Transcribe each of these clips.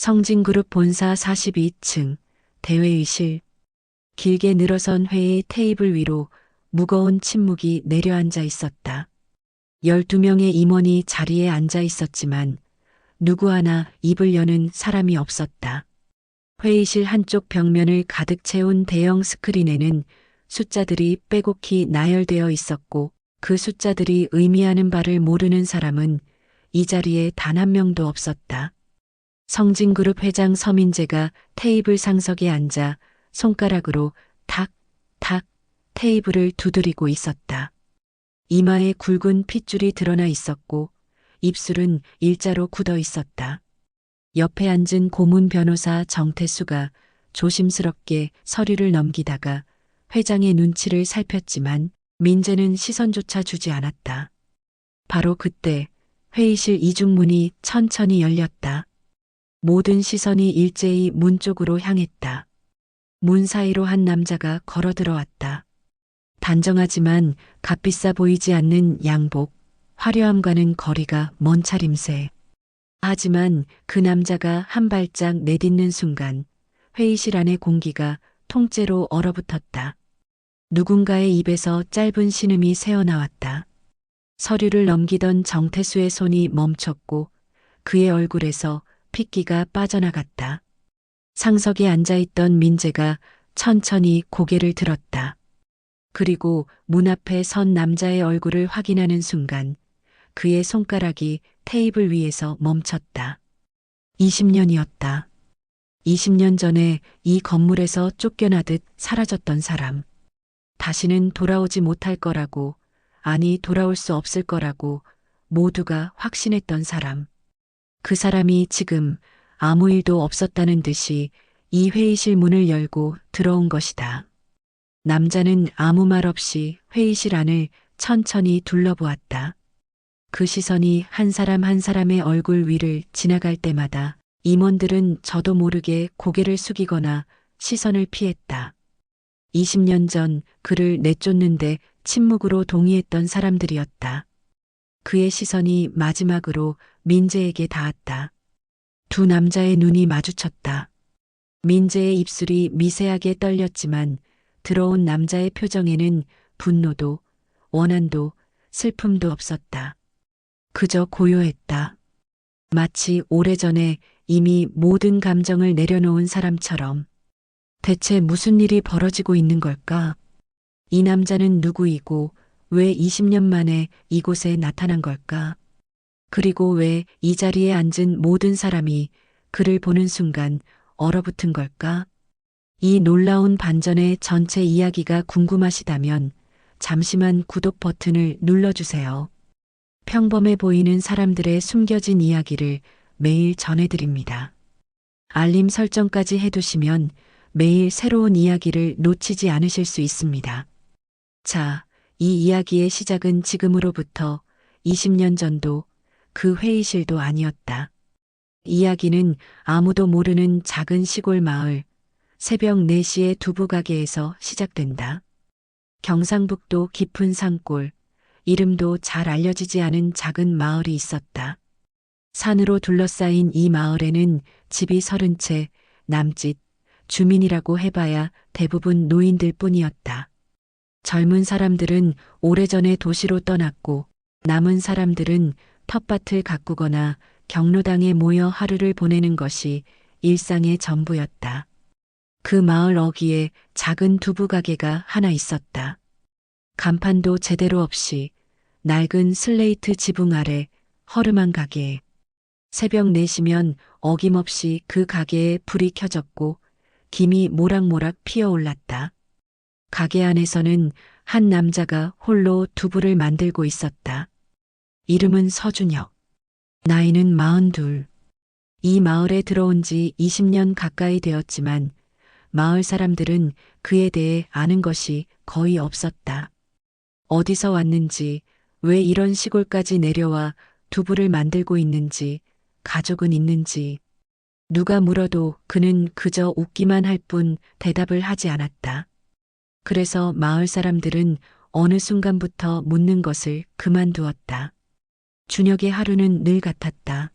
성진그룹 본사 42층 대회의실. 길게 늘어선 회의 테이블 위로 무거운 침묵이 내려앉아 있었다. 12명의 임원이 자리에 앉아 있었지만 누구 하나 입을 여는 사람이 없었다. 회의실 한쪽 벽면을 가득 채운 대형 스크린에는 숫자들이 빼곡히 나열되어 있었고 그 숫자들이 의미하는 바를 모르는 사람은 이 자리에 단 한 명도 없었다. 성진그룹 회장 서민재가 테이블 상석에 앉아 손가락으로 탁, 탁 테이블을 두드리고 있었다. 이마에 굵은 핏줄이 드러나 있었고 입술은 일자로 굳어 있었다. 옆에 앉은 고문 변호사 정태수가 조심스럽게 서류를 넘기다가 회장의 눈치를 살폈지만 민재는 시선조차 주지 않았다. 바로 그때 회의실 이중문이 천천히 열렸다. 모든 시선이 일제히 문 쪽으로 향했다. 문 사이로 한 남자가 걸어 들어왔다. 단정하지만 값비싸 보이지 않는 양복, 화려함과는 거리가 먼 차림새. 하지만 그 남자가 한 발짝 내딛는 순간 회의실 안의 공기가 통째로 얼어붙었다. 누군가의 입에서 짧은 신음이 새어나왔다. 서류를 넘기던 정태수의 손이 멈췄고 그의 얼굴에서 핏기가 빠져나갔다. 상석에 앉아있던 민재가 천천히 고개를 들었다. 그리고 문 앞에 선 남자의 얼굴을 확인하는 순간 그의 손가락이 테이블 위에서 멈췄다. 20년이었다. 20년 전에 이 건물에서 쫓겨나듯 사라졌던 사람. 다시는 돌아오지 못할 거라고, 아니 돌아올 수 없을 거라고 모두가 확신했던 사람. 그 사람이 지금 아무 일도 없었다는 듯이 이 회의실 문을 열고 들어온 것이다. 남자는 아무 말 없이 회의실 안을 천천히 둘러보았다. 그 시선이 한 사람 한 사람의 얼굴 위를 지나갈 때마다 임원들은 저도 모르게 고개를 숙이거나 시선을 피했다. 20년 전 그를 내쫓는데 침묵으로 동의했던 사람들이었다. 그의 시선이 마지막으로 민재에게 닿았다. 두 남자의 눈이 마주쳤다. 민재의 입술이 미세하게 떨렸지만 들어온 남자의 표정에는 분노도, 원한도, 슬픔도 없었다. 그저 고요했다. 마치 오래전에 이미 모든 감정을 내려놓은 사람처럼. 대체 무슨 일이 벌어지고 있는 걸까? 이 남자는 누구이고 왜 20년 만에 이곳에 나타난 걸까? 그리고 왜 이 자리에 앉은 모든 사람이 그를 보는 순간 얼어붙은 걸까? 이 놀라운 반전의 전체 이야기가 궁금하시다면 잠시만 구독 버튼을 눌러주세요. 평범해 보이는 사람들의 숨겨진 이야기를 매일 전해드립니다. 알림 설정까지 해두시면 매일 새로운 이야기를 놓치지 않으실 수 있습니다. 자, 이 이야기의 시작은 지금으로부터 20년 전도 그 회의실도 아니었다. 이야기는 아무도 모르는 작은 시골 마을, 새벽 4시의 두부 가게에서 시작된다. 경상북도 깊은 산골, 이름도 잘 알려지지 않은 작은 마을이 있었다. 산으로 둘러싸인 이 마을에는 집이 30채, 남짓, 주민이라고 해봐야 대부분 노인들 뿐이었다. 젊은 사람들은 오래전에 도시로 떠났고 남은 사람들은 텃밭을 가꾸거나 경로당에 모여 하루를 보내는 것이 일상의 전부였다. 그 마을 어귀에 작은 두부 가게가 하나 있었다. 간판도 제대로 없이 낡은 슬레이트 지붕 아래 허름한 가게. 새벽 4시면 어김없이 그 가게에 불이 켜졌고 김이 모락모락 피어올랐다. 가게 안에서는 한 남자가 홀로 두부를 만들고 있었다. 이름은 서준혁. 나이는 42. 이 마을에 들어온 지 20년 가까이 되었지만 마을 사람들은 그에 대해 아는 것이 거의 없었다. 어디서 왔는지, 왜 이런 시골까지 내려와 두부를 만들고 있는지, 가족은 있는지, 누가 물어도 그는 그저 웃기만 할 뿐 대답을 하지 않았다. 그래서 마을 사람들은 어느 순간부터 묻는 것을 그만두었다. 준혁의 하루는 늘 같았다.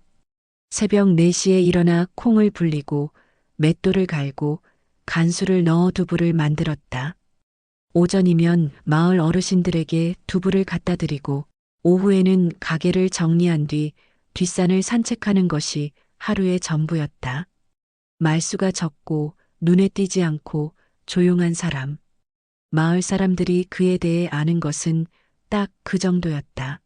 새벽 4시에 일어나 콩을 불리고 맷돌을 갈고 간수를 넣어 두부를 만들었다. 오전이면 마을 어르신들에게 두부를 갖다 드리고 오후에는 가게를 정리한 뒤 뒷산을 산책하는 것이 하루의 전부였다. 말수가 적고 눈에 띄지 않고 조용한 사람. 마을 사람들이 그에 대해 아는 것은 딱 그 정도였다.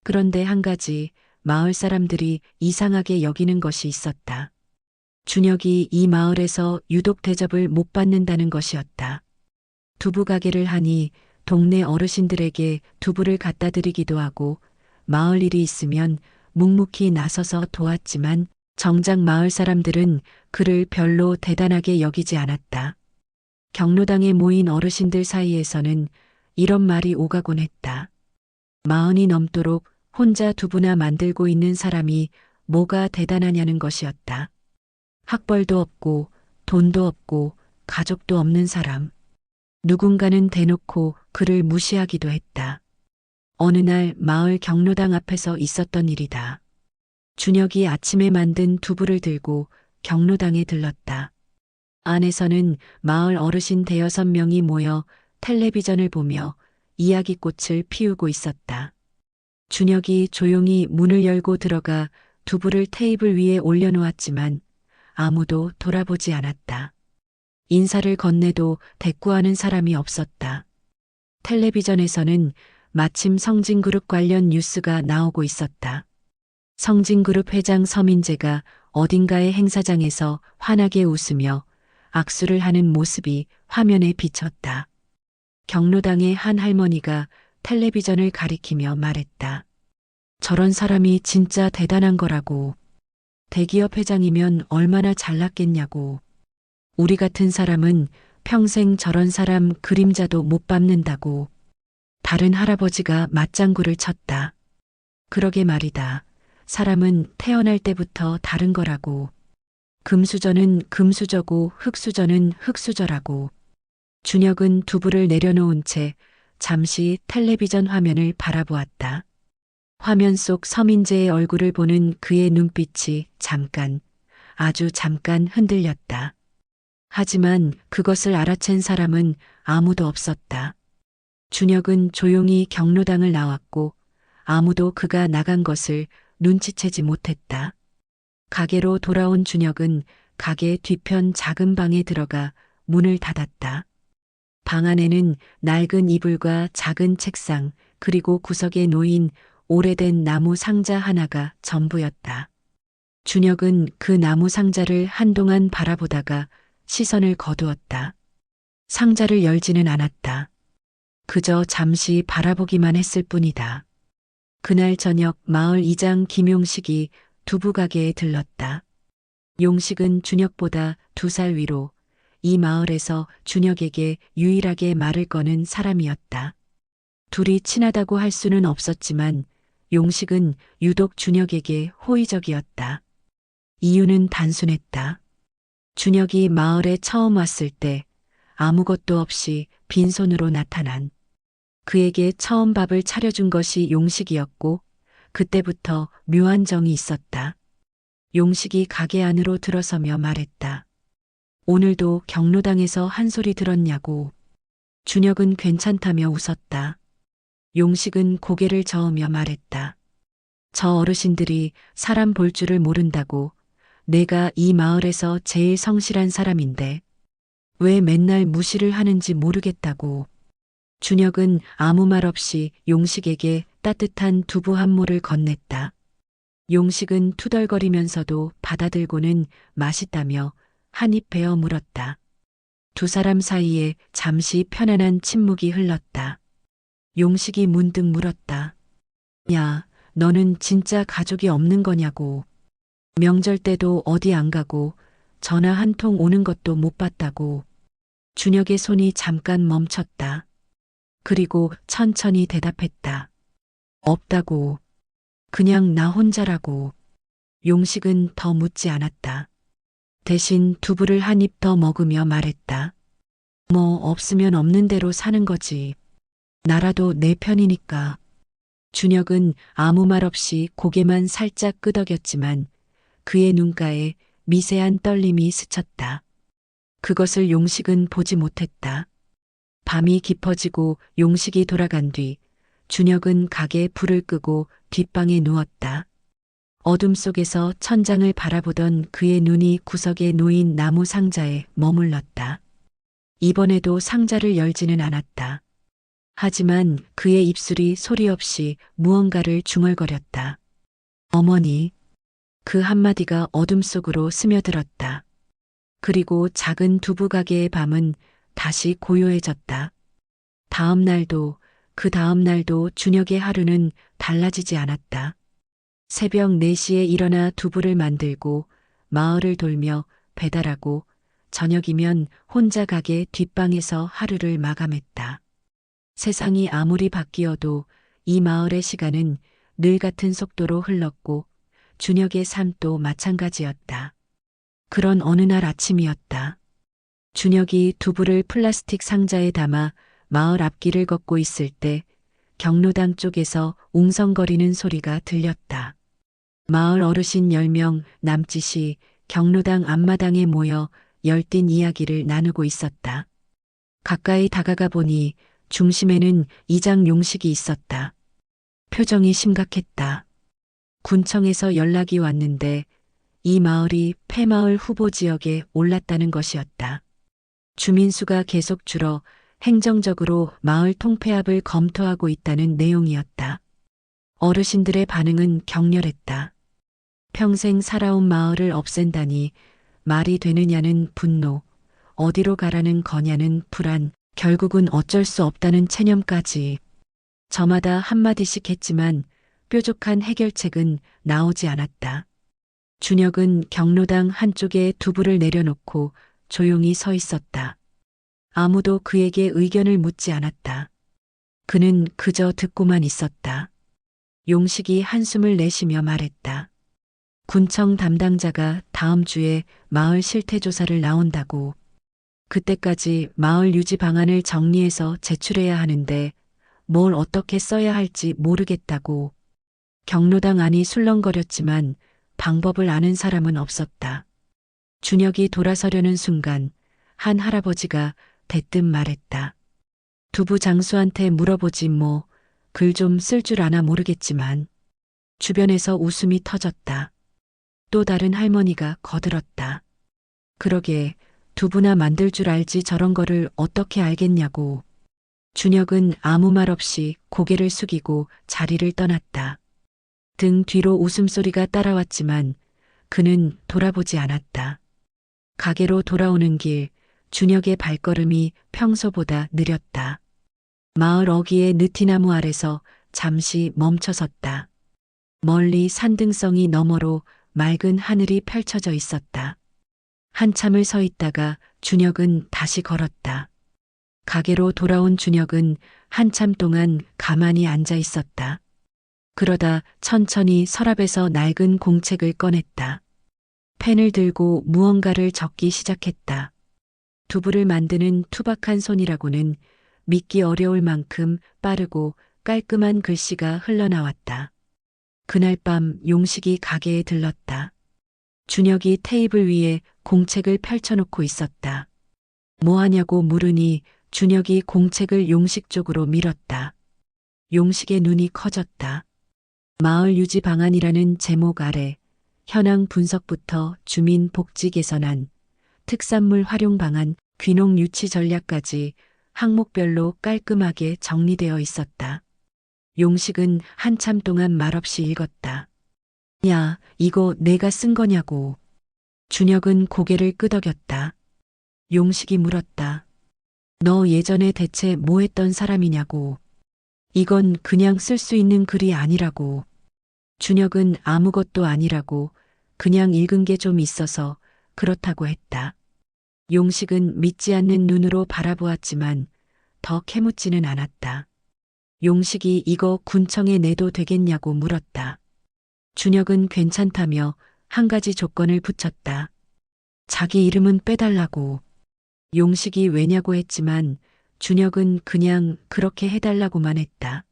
그런데 한 가지 마을 사람들이 이상하게 여기는 것이 있었다. 준혁이 이 마을에서 유독 대접을 못 받는다는 것이었다. 두부 가게를 하니 동네 어르신들에게 두부를 갖다 드리기도 하고 마을 일이 있으면 묵묵히 나서서 도왔지만 정작 마을 사람들은 그를 별로 대단하게 여기지 않았다. 경로당에 모인 어르신들 사이에서는 이런 말이 오가곤 했다. 40이 넘도록 혼자 두부나 만들고 있는 사람이 뭐가 대단하냐는 것이었다. 학벌도 없고 돈도 없고 가족도 없는 사람. 누군가는 대놓고 그를 무시하기도 했다. 어느 날 마을 경로당 앞에서 있었던 일이다. 준혁이 아침에 만든 두부를 들고 경로당에 들렀다. 안에서는 마을 어르신 5~6명이 모여 텔레비전을 보며 이야기꽃을 피우고 있었다. 준혁이 조용히 문을 열고 들어가 두부를 테이블 위에 올려놓았지만 아무도 돌아보지 않았다. 인사를 건네도 대꾸하는 사람이 없었다. 텔레비전에서는 마침 성진그룹 관련 뉴스가 나오고 있었다. 성진그룹 회장 서민재가 어딘가의 행사장에서 환하게 웃으며 악수를 하는 모습이 화면에 비쳤다. 경로당의 한 할머니가 텔레비전을 가리키며 말했다. 저런 사람이 진짜 대단한 거라고. 대기업 회장이면 얼마나 잘났겠냐고. 우리 같은 사람은 평생 저런 사람 그림자도 못 밟는다고. 다른 할아버지가 맞장구를 쳤다. 그러게 말이다. 사람은 태어날 때부터 다른 거라고. 금수저는 금수저고 흙수저는 흙수저라고. 준혁은 두부를 내려놓은 채 잠시 텔레비전 화면을 바라보았다. 화면 속 서민재의 얼굴을 보는 그의 눈빛이 잠깐, 아주 잠깐 흔들렸다. 하지만 그것을 알아챈 사람은 아무도 없었다. 준혁은 조용히 경로당을 나왔고 아무도 그가 나간 것을 눈치채지 못했다. 가게로 돌아온 준혁은 가게 뒤편 작은 방에 들어가 문을 닫았다. 방 안에는 낡은 이불과 작은 책상 그리고 구석에 놓인 오래된 나무 상자 하나가 전부였다. 준혁은 그 나무 상자를 한동안 바라보다가 시선을 거두었다. 상자를 열지는 않았다. 그저 잠시 바라보기만 했을 뿐이다. 그날 저녁 마을 이장 김용식이 두부 가게에 들렀다. 용식은 준혁보다 2살 위로 이 마을에서 준혁에게 유일하게 말을 거는 사람이었다. 둘이 친하다고 할 수는 없었지만 용식은 유독 준혁에게 호의적이었다. 이유는 단순했다. 준혁이 마을에 처음 왔을 때 아무것도 없이 빈손으로 나타난 그에게 처음 밥을 차려준 것이 용식이었고 그때부터 묘한 정이 있었다. 용식이 가게 안으로 들어서며 말했다. 오늘도 경로당에서 한 소리 들었냐고. 준혁은 괜찮다며 웃었다. 용식은 고개를 저으며 말했다. 저 어르신들이 사람 볼 줄을 모른다고. 내가 이 마을에서 제일 성실한 사람인데 왜 맨날 무시를 하는지 모르겠다고. 준혁은 아무 말 없이 용식에게 따뜻한 두부 한 모를 건넸다. 용식은 투덜거리면서도 받아들고는 맛있다며 한 입 베어 물었다. 두 사람 사이에 잠시 편안한 침묵이 흘렀다. 용식이 문득 물었다. 야, 너는 진짜 가족이 없는 거냐고. 명절 때도 어디 안 가고 전화 한 통 오는 것도 못 받다고. 준혁의 손이 잠깐 멈췄다. 그리고 천천히 대답했다. 없다고. 그냥 나 혼자라고. 용식은 더 묻지 않았다. 대신 두부를 한 입 더 먹으며 말했다. 뭐 없으면 없는 대로 사는 거지. 나라도 내 편이니까. 준혁은 아무 말 없이 고개만 살짝 끄덕였지만 그의 눈가에 미세한 떨림이 스쳤다. 그것을 용식은 보지 못했다. 밤이 깊어지고 용식이 돌아간 뒤 준혁은 가게에 불을 끄고 뒷방에 누웠다. 어둠 속에서 천장을 바라보던 그의 눈이 구석에 놓인 나무 상자에 머물렀다. 이번에도 상자를 열지는 않았다. 하지만 그의 입술이 소리 없이 무언가를 중얼거렸다. 어머니. 그 한마디가 어둠 속으로 스며들었다. 그리고 작은 두부 가게의 밤은 다시 고요해졌다. 다음 날도 그 다음 날도 준혁의 하루는 달라지지 않았다. 새벽 4시에 일어나 두부를 만들고 마을을 돌며 배달하고 저녁이면 혼자 가게 뒷방에서 하루를 마감했다. 세상이 아무리 바뀌어도 이 마을의 시간은 늘 같은 속도로 흘렀고 준혁의 삶도 마찬가지였다. 그런 어느 날 아침이었다. 준혁이 두부를 플라스틱 상자에 담아 마을 앞길을 걷고 있을 때 경로당 쪽에서 웅성거리는 소리가 들렸다. 마을 어르신 10명 남짓이 경로당 앞마당에 모여 열띤 이야기를 나누고 있었다. 가까이 다가가 보니 중심에는 이장 용식이 있었다. 표정이 심각했다. 군청에서 연락이 왔는데 이 마을이 폐마을 후보 지역에 올랐다는 것이었다. 주민수가 계속 줄어 행정적으로 마을 통폐합을 검토하고 있다는 내용이었다. 어르신들의 반응은 격렬했다. 평생 살아온 마을을 없앤다니 말이 되느냐는 분노, 어디로 가라는 거냐는 불안, 결국은 어쩔 수 없다는 체념까지. 저마다 한마디씩 했지만 뾰족한 해결책은 나오지 않았다. 준혁은 경로당 한쪽에 두부를 내려놓고 조용히 서 있었다. 아무도 그에게 의견을 묻지 않았다. 그는 그저 듣고만 있었다. 용식이 한숨을 내쉬며 말했다. 군청 담당자가 다음 주에 마을 실태조사를 나온다고. 그때까지 마을 유지 방안을 정리해서 제출해야 하는데 뭘 어떻게 써야 할지 모르겠다고. 경로당 안이 술렁거렸지만 방법을 아는 사람은 없었다. 준혁이 돌아서려는 순간 한 할아버지가 대뜸 말했다. 두부 장수한테 물어보지 뭐, 글 좀 쓸 줄 아나 모르겠지만. 주변에서 웃음이 터졌다. 또 다른 할머니가 거들었다. 그러게 두부나 만들 줄 알지 저런 거를 어떻게 알겠냐고. 준혁은 아무 말 없이 고개를 숙이고 자리를 떠났다. 등 뒤로 웃음소리가 따라왔지만 그는 돌아보지 않았다. 가게로 돌아오는 길, 준혁의 발걸음이 평소보다 느렸다. 마을 어귀의 느티나무 아래서 잠시 멈춰섰다. 멀리 산등성이 너머로 맑은 하늘이 펼쳐져 있었다. 한참을 서 있다가 준혁은 다시 걸었다. 가게로 돌아온 준혁은 한참 동안 가만히 앉아 있었다. 그러다 천천히 서랍에서 낡은 공책을 꺼냈다. 펜을 들고 무언가를 적기 시작했다. 두부를 만드는 투박한 손이라고는 믿기 어려울 만큼 빠르고 깔끔한 글씨가 흘러나왔다. 그날 밤 용식이 가게에 들렀다. 준혁이 테이블 위에 공책을 펼쳐놓고 있었다. 뭐 하냐고 물으니 준혁이 공책을 용식 쪽으로 밀었다. 용식의 눈이 커졌다. 마을 유지 방안이라는 제목 아래 현황 분석부터 주민 복지 개선안, 특산물 활용 방안, 귀농 유치 전략까지 항목별로 깔끔하게 정리되어 있었다. 용식은 한참 동안 말없이 읽었다. 야, 이거 내가 쓴 거냐고. 준혁은 고개를 끄덕였다. 용식이 물었다. 너 예전에 대체 뭐 했던 사람이냐고. 이건 그냥 쓸 수 있는 글이 아니라고. 준혁은 아무것도 아니라고 그냥 읽은 게 좀 있어서 그렇다고 했다. 용식은 믿지 않는 눈으로 바라보았지만 더 캐묻지는 않았다. 용식이 이거 군청에 내도 되겠냐고 물었다. 준혁은 괜찮다며 한 가지 조건을 붙였다. 자기 이름은 빼달라고. 용식이 왜냐고 했지만 준혁은 그냥 그렇게 해달라고만 했다.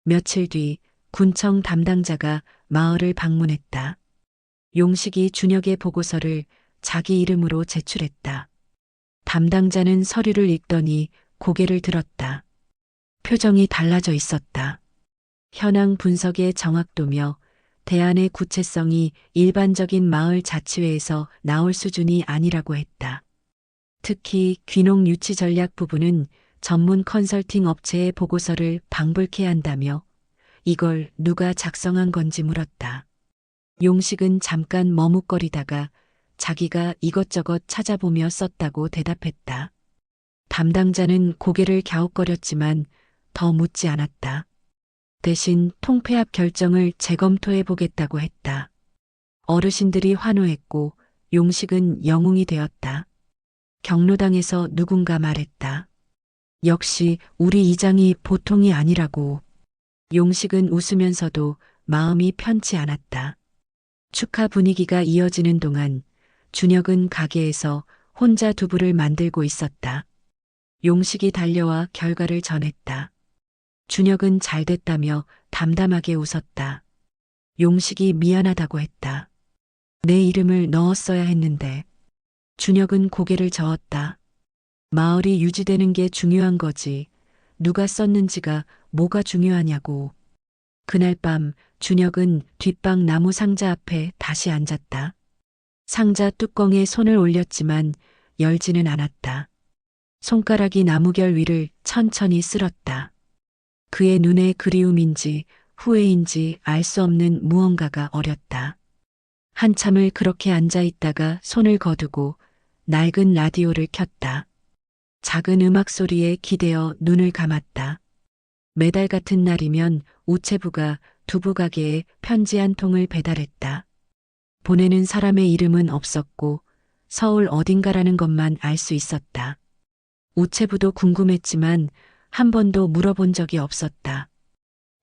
며칠 뒤 군청 담당자가 마을을 방문했다. 용식이 준혁의 보고서를 자기 이름으로 제출했다. 담당자는 서류를 읽더니 고개를 들었다. 표정이 달라져 있었다. 현황 분석의 정확도며 대안의 구체성이 일반적인 마을 자치회에서 나올 수준이 아니라고 했다. 특히 귀농 유치 전략 부분은 전문 컨설팅 업체의 보고서를 방불케 한다며 이걸 누가 작성한 건지 물었다. 용식은 잠깐 머뭇거리다가 자기가 이것저것 찾아보며 썼다고 대답했다. 담당자는 고개를 갸웃거렸지만 더 묻지 않았다. 대신 통폐합 결정을 재검토해 보겠다고 했다. 어르신들이 환호했고 용식은 영웅이 되었다. 경로당에서 누군가 말했다. 역시 우리 이장이 보통이 아니라고. 용식은 웃으면서도 마음이 편치 않았다. 축하 분위기가 이어지는 동안 준혁은 가게에서 혼자 두부를 만들고 있었다. 용식이 달려와 결과를 전했다. 준혁은 잘 됐다며 담담하게 웃었다. 용식이 미안하다고 했다. 내 이름을 넣었어야 했는데. 준혁은 고개를 저었다. 마을이 유지되는 게 중요한 거지. 누가 썼는지가 뭐가 중요하냐고. 그날 밤 준혁은 뒷방 나무 상자 앞에 다시 앉았다. 상자 뚜껑에 손을 올렸지만 열지는 않았다. 손가락이 나무결 위를 천천히 쓸었다. 그의 눈에 그리움인지 후회인지 알 수 없는 무언가가 어렸다. 한참을 그렇게 앉아 있다가 손을 거두고 낡은 라디오를 켰다. 작은 음악 소리에 기대어 눈을 감았다. 매달 같은 날이면 우체부가 두부 가게에 편지 한 통을 배달했다. 보내는 사람의 이름은 없었고 서울 어딘가라는 것만 알 수 있었다. 우체부도 궁금했지만 한 번도 물어본 적이 없었다.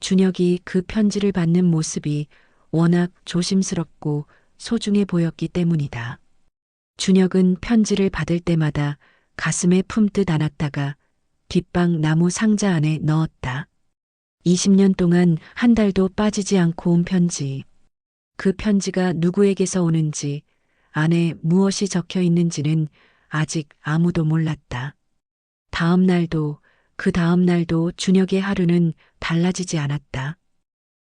준혁이 그 편지를 받는 모습이 워낙 조심스럽고 소중해 보였기 때문이다. 준혁은 편지를 받을 때마다 가슴에 품듯 안았다가 뒷방 나무 상자 안에 넣었다. 20년 동안 한 달도 빠지지 않고 온 편지. 그 편지가 누구에게서 오는지, 안에 무엇이 적혀 있는지는 아직 아무도 몰랐다. 다음 날도 그 다음 날도 준혁의 하루는 달라지지 않았다.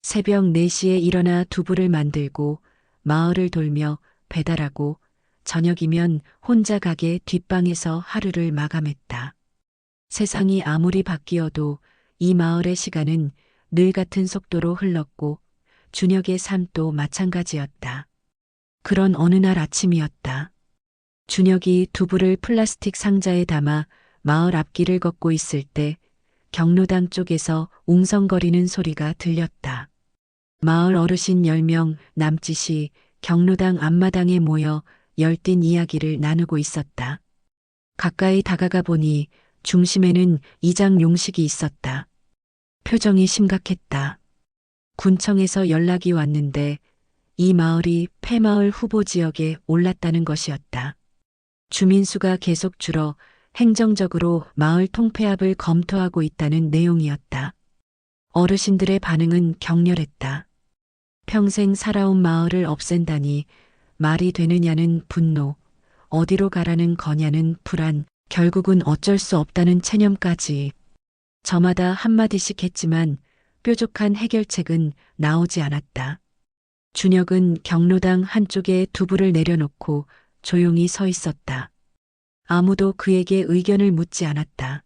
새벽 4시에 일어나 두부를 만들고 마을을 돌며 배달하고 저녁이면 혼자 가게 뒷방에서 하루를 마감했다. 세상이 아무리 바뀌어도 이 마을의 시간은 늘 같은 속도로 흘렀고 준혁의 삶도 마찬가지였다. 그런 어느 날 아침이었다. 준혁이 두부를 플라스틱 상자에 담아 마을 앞길을 걷고 있을 때 경로당 쪽에서 웅성거리는 소리가 들렸다. 마을 어르신 10명 남짓이 경로당 앞마당에 모여 열띤 이야기를 나누고 있었다. 가까이 다가가 보니 중심에는 이장 용식이 있었다. 표정이 심각했다. 군청에서 연락이 왔는데 이 마을이 폐마을 후보 지역에 올랐다는 것이었다. 주민수가 계속 줄어 행정적으로 마을 통폐합을 검토하고 있다는 내용이었다. 어르신들의 반응은 격렬했다. 평생 살아온 마을을 없앤다니 말이 되느냐는 분노, 어디로 가라는 거냐는 불안, 결국은 어쩔 수 없다는 체념까지. 저마다 한마디씩 했지만 뾰족한 해결책은 나오지 않았다. 준혁은 경로당 한쪽에 두부를 내려놓고 조용히 서 있었다. 아무도 그에게 의견을 묻지 않았다.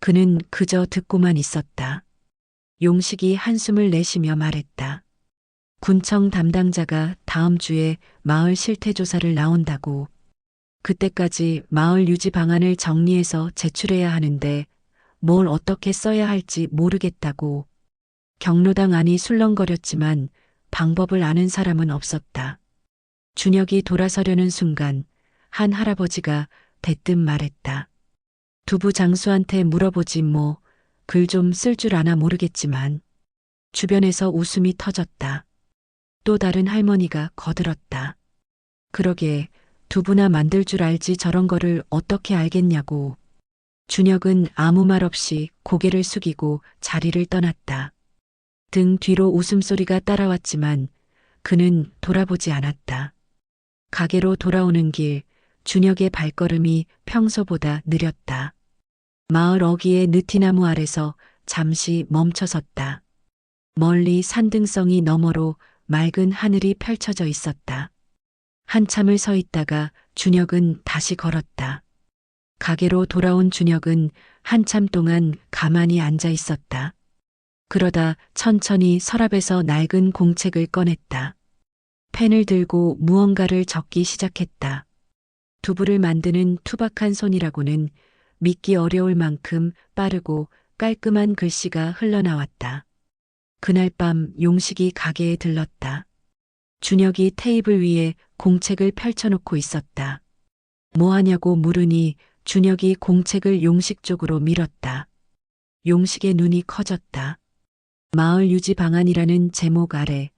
그는 그저 듣고만 있었다. 용식이 한숨을 내쉬며 말했다. 군청 담당자가 다음 주에 마을 실태조사를 나온다고. 그때까지 마을 유지 방안을 정리해서 제출해야 하는데 뭘 어떻게 써야 할지 모르겠다고. 경로당 안이 술렁거렸지만 방법을 아는 사람은 없었다. 준혁이 돌아서려는 순간 한 할아버지가 대뜸 말했다. 두부 장수한테 물어보지 뭐, 글 좀 쓸 줄 아나 모르겠지만. 주변에서 웃음이 터졌다. 또 다른 할머니가 거들었다. 그러게 두부나 만들 줄 알지 저런 거를 어떻게 알겠냐고. 준혁은 아무 말 없이 고개를 숙이고 자리를 떠났다. 등 뒤로 웃음소리가 따라왔지만 그는 돌아보지 않았다. 가게로 돌아오는 길, 준혁의 발걸음이 평소보다 느렸다. 마을 어귀의 느티나무 아래서 잠시 멈춰섰다. 멀리 산등성이 너머로 맑은 하늘이 펼쳐져 있었다. 한참을 서 있다가 준혁은 다시 걸었다. 가게로 돌아온 준혁은 한참 동안 가만히 앉아 있었다. 그러다 천천히 서랍에서 낡은 공책을 꺼냈다. 펜을 들고 무언가를 적기 시작했다. 두부를 만드는 투박한 손이라고는 믿기 어려울 만큼 빠르고 깔끔한 글씨가 흘러나왔다. 그날 밤 용식이 가게에 들렀다. 준혁이 테이블 위에 공책을 펼쳐놓고 있었다. 뭐 하냐고 물으니 준혁이 공책을 용식 쪽으로 밀었다. 용식의 눈이 커졌다. 마을 유지 방안이라는 제목 아래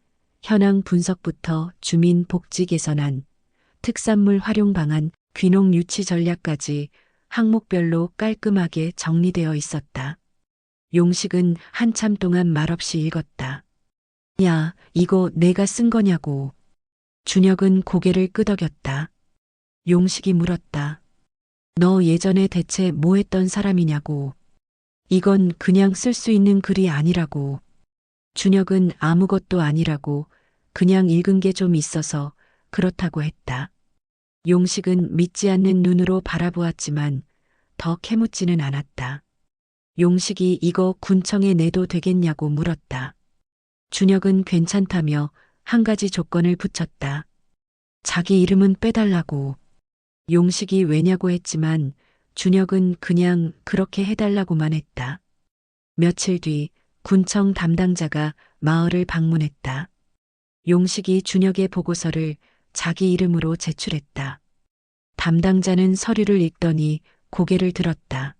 현황 분석부터 주민 복지 개선안, 특산물 활용 방안, 귀농 유치 전략까지 항목별로 깔끔하게 정리되어 있었다. 용식은 한참 동안 말없이 읽었다. 야, 이거 내가 쓴 거냐고. 준혁은 고개를 끄덕였다. 용식이 물었다. 너 예전에 대체 뭐 했던 사람이냐고. 이건 그냥 쓸 수 있는 글이 아니라고. 준혁은 아무것도 아니라고 그냥 읽은 게 좀 있어서 그렇다고 했다. 용식은 믿지 않는 눈으로 바라보았지만 더 캐묻지는 않았다. 용식이 이거 군청에 내도 되겠냐고 물었다. 준혁은 괜찮다며 한 가지 조건을 붙였다. 자기 이름은 빼달라고. 용식이 왜냐고 했지만 준혁은 그냥 그렇게 해달라고만 했다. 며칠 뒤 군청 담당자가 마을을 방문했다. 용식이 준혁의 보고서를 자기 이름으로 제출했다. 담당자는 서류를 읽더니 고개를 들었다.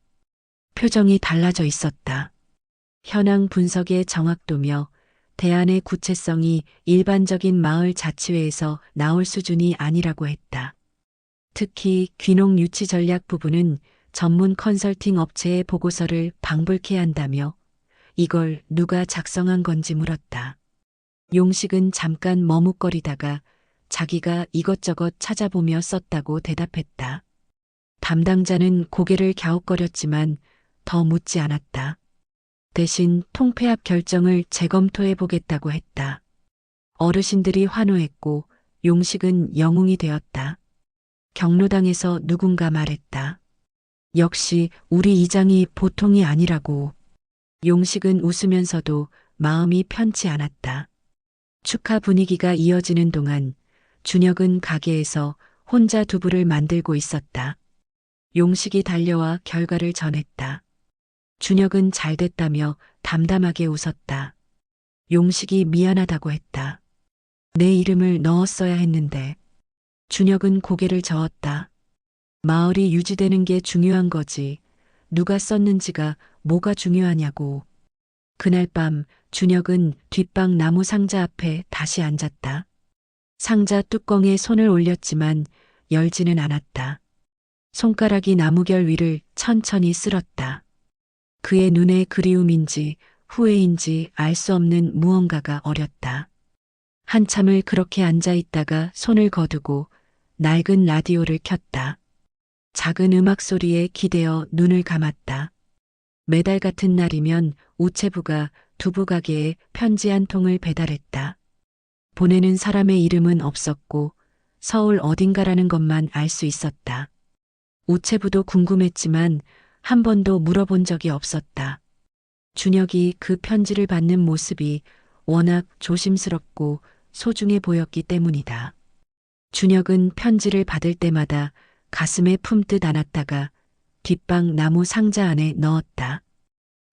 표정이 달라져 있었다. 현황 분석의 정확도며 대안의 구체성이 일반적인 마을 자치회에서 나올 수준이 아니라고 했다. 특히 귀농 유치 전략 부분은 전문 컨설팅 업체의 보고서를 방불케 한다며 이걸 누가 작성한 건지 물었다. 용식은 잠깐 머뭇거리다가 자기가 이것저것 찾아보며 썼다고 대답했다. 담당자는 고개를 갸웃거렸지만 더 묻지 않았다. 대신 통폐합 결정을 재검토해 보겠다고 했다. 어르신들이 환호했고 용식은 영웅이 되었다. 경로당에서 누군가 말했다. 역시 우리 이장이 보통이 아니라고. 용식은 웃으면서도 마음이 편치 않았다. 축하 분위기가 이어지는 동안 준혁은 가게에서 혼자 두부를 만들고 있었다. 용식이 달려와 결과를 전했다. 준혁은 잘 됐다며 담담하게 웃었다. 용식이 미안하다고 했다. 내 이름을 넣었어야 했는데. 준혁은 고개를 저었다. 마을이 유지되는 게 중요한 거지. 누가 썼는지가 뭐가 중요하냐고. 그날 밤 준혁은 뒷방 나무 상자 앞에 다시 앉았다. 상자 뚜껑에 손을 올렸지만 열지는 않았다. 손가락이 나무결 위를 천천히 쓸었다. 그의 눈에 그리움인지 후회인지 알 수 없는 무언가가 어렸다. 한참을 그렇게 앉아 있다가 손을 거두고 낡은 라디오를 켰다. 작은 음악 소리에 기대어 눈을 감았다. 매달 같은 날이면 우체부가 두부 가게에 편지 한 통을 배달했다. 보내는 사람의 이름은 없었고 서울 어딘가라는 것만 알 수 있었다. 우체부도 궁금했지만 한 번도 물어본 적이 없었다. 준혁이 그 편지를 받는 모습이 워낙 조심스럽고 소중해 보였기 때문이다. 준혁은 편지를 받을 때마다 가슴에 품듯 안았다가 뒷방 나무 상자 안에 넣었다.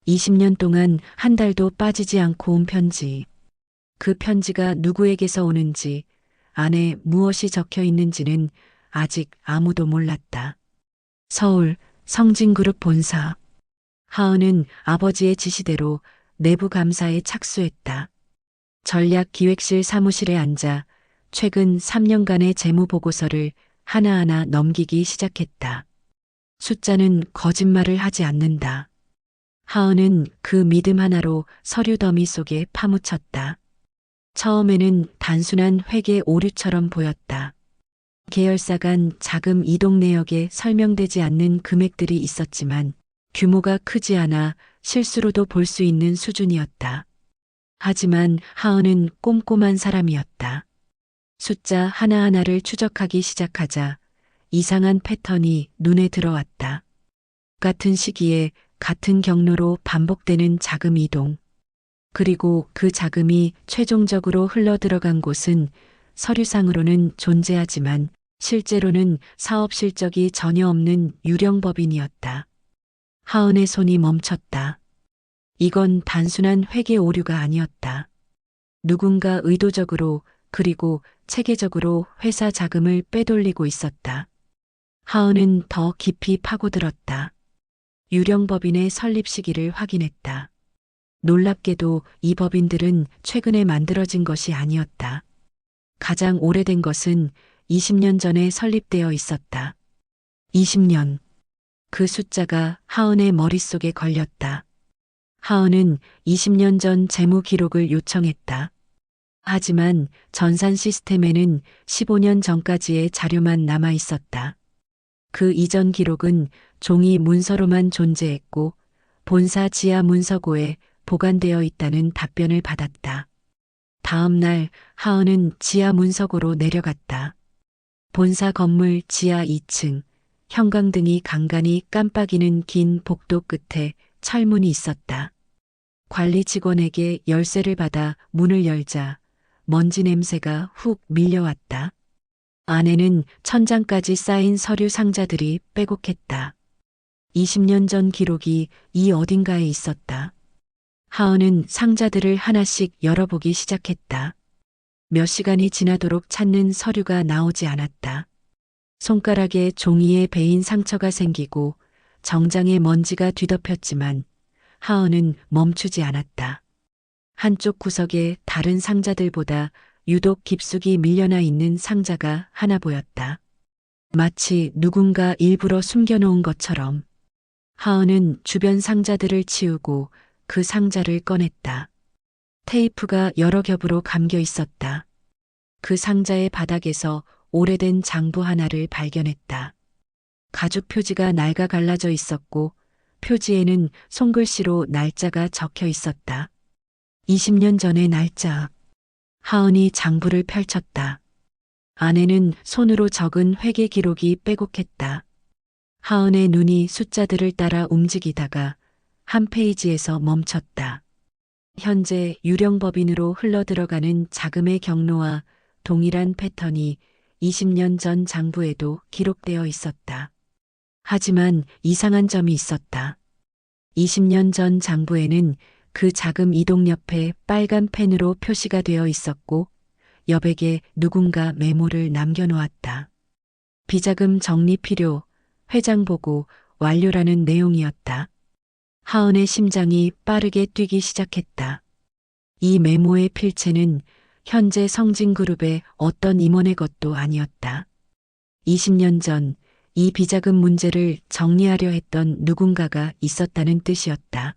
20년 동안 한 달도 빠지지 않고 온 편지. 그 편지가 누구에게서 오는지, 안에 무엇이 적혀 있는지는 아직 아무도 몰랐다. 서울 성진그룹 본사. 하은은 아버지의 지시대로 내부 감사에 착수했다. 전략기획실 사무실에 앉아 최근 3년간의 재무 보고서를 하나하나 넘기기 시작했다. 숫자는 거짓말을 하지 않는다. 하은은 그 믿음 하나로 서류 더미 속에 파묻혔다. 처음에는 단순한 회계 오류처럼 보였다. 계열사 간 자금 이동 내역에 설명되지 않는 금액들이 있었지만 규모가 크지 않아 실수로도 볼 수 있는 수준이었다. 하지만 하은은 꼼꼼한 사람이었다. 숫자 하나하나를 추적하기 시작하자 이상한 패턴이 눈에 들어왔다. 같은 시기에 같은 경로로 반복되는 자금 이동. 그리고 그 자금이 최종적으로 흘러 들어간 곳은 서류상으로는 존재하지만 실제로는 사업 실적이 전혀 없는 유령 법인이었다. 하은의 손이 멈췄다. 이건 단순한 회계 오류가 아니었다. 누군가 의도적으로 그리고 체계적으로 회사 자금을 빼돌리고 있었다. 하은은 더 깊이 파고들었다. 유령 법인의 설립 시기를 확인했다. 놀랍게도 이 법인들은 최근에 만들어진 것이 아니었다. 가장 오래된 것은 20년 전에 설립되어 있었다. 20년. 그 숫자가 하은의 머릿속에 걸렸다. 하은은 20년 전 재무 기록을 요청했다. 하지만 전산 시스템에는 15년 전까지의 자료만 남아 있었다. 그 이전 기록은 종이 문서로만 존재했고 본사 지하 문서고에 보관되어 있다는 답변을 받았다. 다음 날 하은은 지하 문서고로 내려갔다. 본사 건물 지하 2층, 형광등이 간간히 깜빡이는 긴 복도 끝에 철문이 있었다. 관리 직원에게 열쇠를 받아 문을 열자 먼지 냄새가 훅 밀려왔다. 안에는 천장까지 쌓인 서류 상자들이 빼곡했다. 20년 전 기록이 이 어딘가에 있었다. 하은은 상자들을 하나씩 열어보기 시작했다. 몇 시간이 지나도록 찾는 서류가 나오지 않았다. 손가락에 종이에 베인 상처가 생기고 정장에 먼지가 뒤덮였지만 하은은 멈추지 않았다. 한쪽 구석에 다른 상자들보다 유독 깊숙이 밀려나 있는 상자가 하나 보였다. 마치 누군가 일부러 숨겨놓은 것처럼. 하은은 주변 상자들을 치우고 그 상자를 꺼냈다. 테이프가 여러 겹으로 감겨 있었다. 그 상자의 바닥에서 오래된 장부 하나를 발견했다. 가죽 표지가 낡아 갈라져 있었고 표지에는 손글씨로 날짜가 적혀 있었다. 20년 전의 날짜. 하은이 장부를 펼쳤다. 안에는 손으로 적은 회계 기록이 빼곡했다. 하은의 눈이 숫자들을 따라 움직이다가 한 페이지에서 멈췄다. 현재 유령법인으로 흘러들어가는 자금의 경로와 동일한 패턴이 20년 전 장부에도 기록되어 있었다. 하지만 이상한 점이 있었다. 20년 전 장부에는 그 자금 이동 옆에 빨간 펜으로 표시가 되어 있었고 여백에 누군가 메모를 남겨놓았다. 비자금 정리 필요, 회장 보고 완료라는 내용이었다. 하은의 심장이 빠르게 뛰기 시작했다. 이 메모의 필체는 현재 성진그룹의 어떤 임원의 것도 아니었다. 20년 전 이 비자금 문제를 정리하려 했던 누군가가 있었다는 뜻이었다.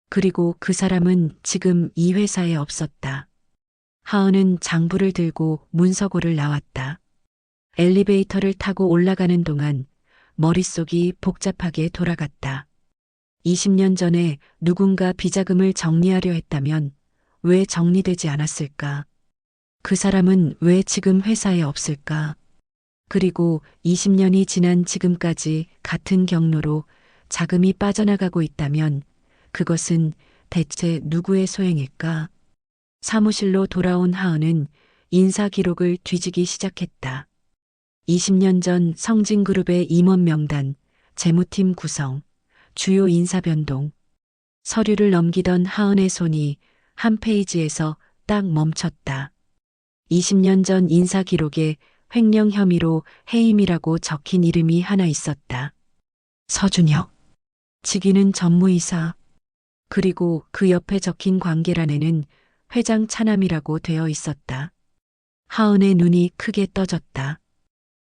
그리고 그 사람은 지금 이 회사에 없었다. 하은은 장부를 들고 문서고를 나왔다. 엘리베이터를 타고 올라가는 동안 머릿속이 복잡하게 돌아갔다. 20년 전에 누군가 비자금을 정리하려 했다면 왜 정리되지 않았을까? 그 사람은 왜 지금 회사에 없을까? 그리고 20년이 지난 지금까지 같은 경로로 자금이 빠져나가고 있다면 그것은 대체 누구의 소행일까? 사무실로 돌아온 하은은 인사 기록을 뒤지기 시작했다. 20년 전 성진그룹의 임원 명단, 재무팀 구성, 주요 인사 변동. 서류를 넘기던 하은의 손이 한 페이지에서 딱 멈췄다. 20년 전 인사 기록에 횡령 혐의로 해임이라고 적힌 이름이 하나 있었다. 서준혁. 직위는 전무이사. 그리고 그 옆에 적힌 관계란에는 회장 차남이라고 되어 있었다. 하은의 눈이 크게 떠졌다.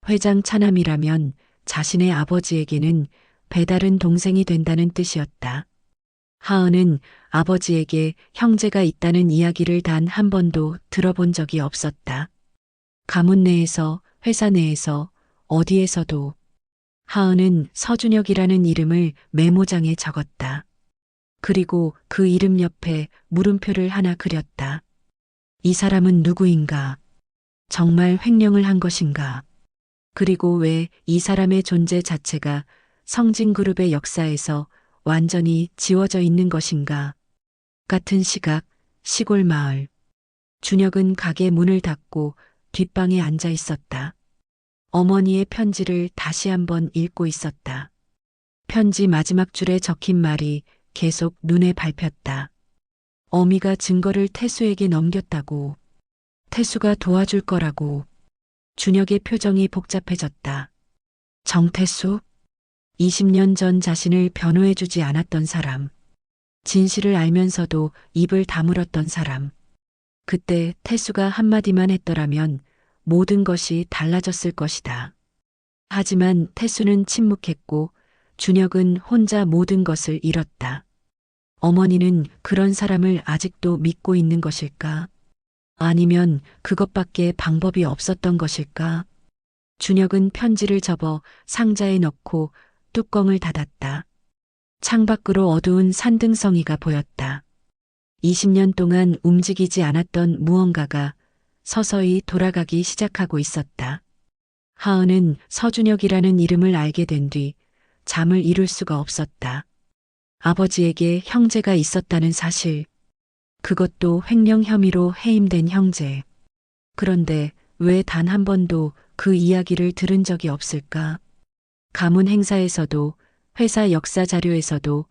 회장 차남이라면 자신의 아버지에게는 배다른 동생이 된다는 뜻이었다. 하은은 아버지에게 형제가 있다는 이야기를 단 한 번도 들어본 적이 없었다. 가문 내에서, 회사 내에서, 어디에서도. 하은은 서준혁이라는 이름을 메모장에 적었다. 그리고 그 이름 옆에 물음표를 하나 그렸다. 이 사람은 누구인가? 정말 횡령을 한 것인가? 그리고 왜 이 사람의 존재 자체가 성진그룹의 역사에서 완전히 지워져 있는 것인가? 같은 시각, 시골 마을. 준혁은 가게 문을 닫고 뒷방에 앉아 있었다. 어머니의 편지를 다시 한번 읽고 있었다. 편지 마지막 줄에 적힌 말이 계속 눈에 밟혔다. 어미가 증거를 태수에게 넘겼다고. 태수가 도와줄 거라고. 준혁의 표정이 복잡해졌다. 정태수? 20년 전 자신을 변호해주지 않았던 사람. 진실을 알면서도 입을 다물었던 사람. 그때 태수가 한마디만 했더라면 모든 것이 달라졌을 것이다. 하지만 태수는 침묵했고 준혁은 혼자 모든 것을 잃었다. 어머니는 그런 사람을 아직도 믿고 있는 것일까? 아니면 그것밖에 방법이 없었던 것일까? 준혁은 편지를 접어 상자에 넣고 뚜껑을 닫았다. 창밖으로 어두운 산등성이가 보였다. 20년 동안 움직이지 않았던 무언가가 서서히 돌아가기 시작하고 있었다. 하은은 서준혁이라는 이름을 알게 된 뒤 잠을 이룰 수가 없었다. 아버지에게 형제가 있었다는 사실. 그것도 횡령 혐의로 해임된 형제. 그런데 왜 단 한 번도 그 이야기를 들은 적이 없을까? 가문 행사에서도, 회사 역사 자료에서도,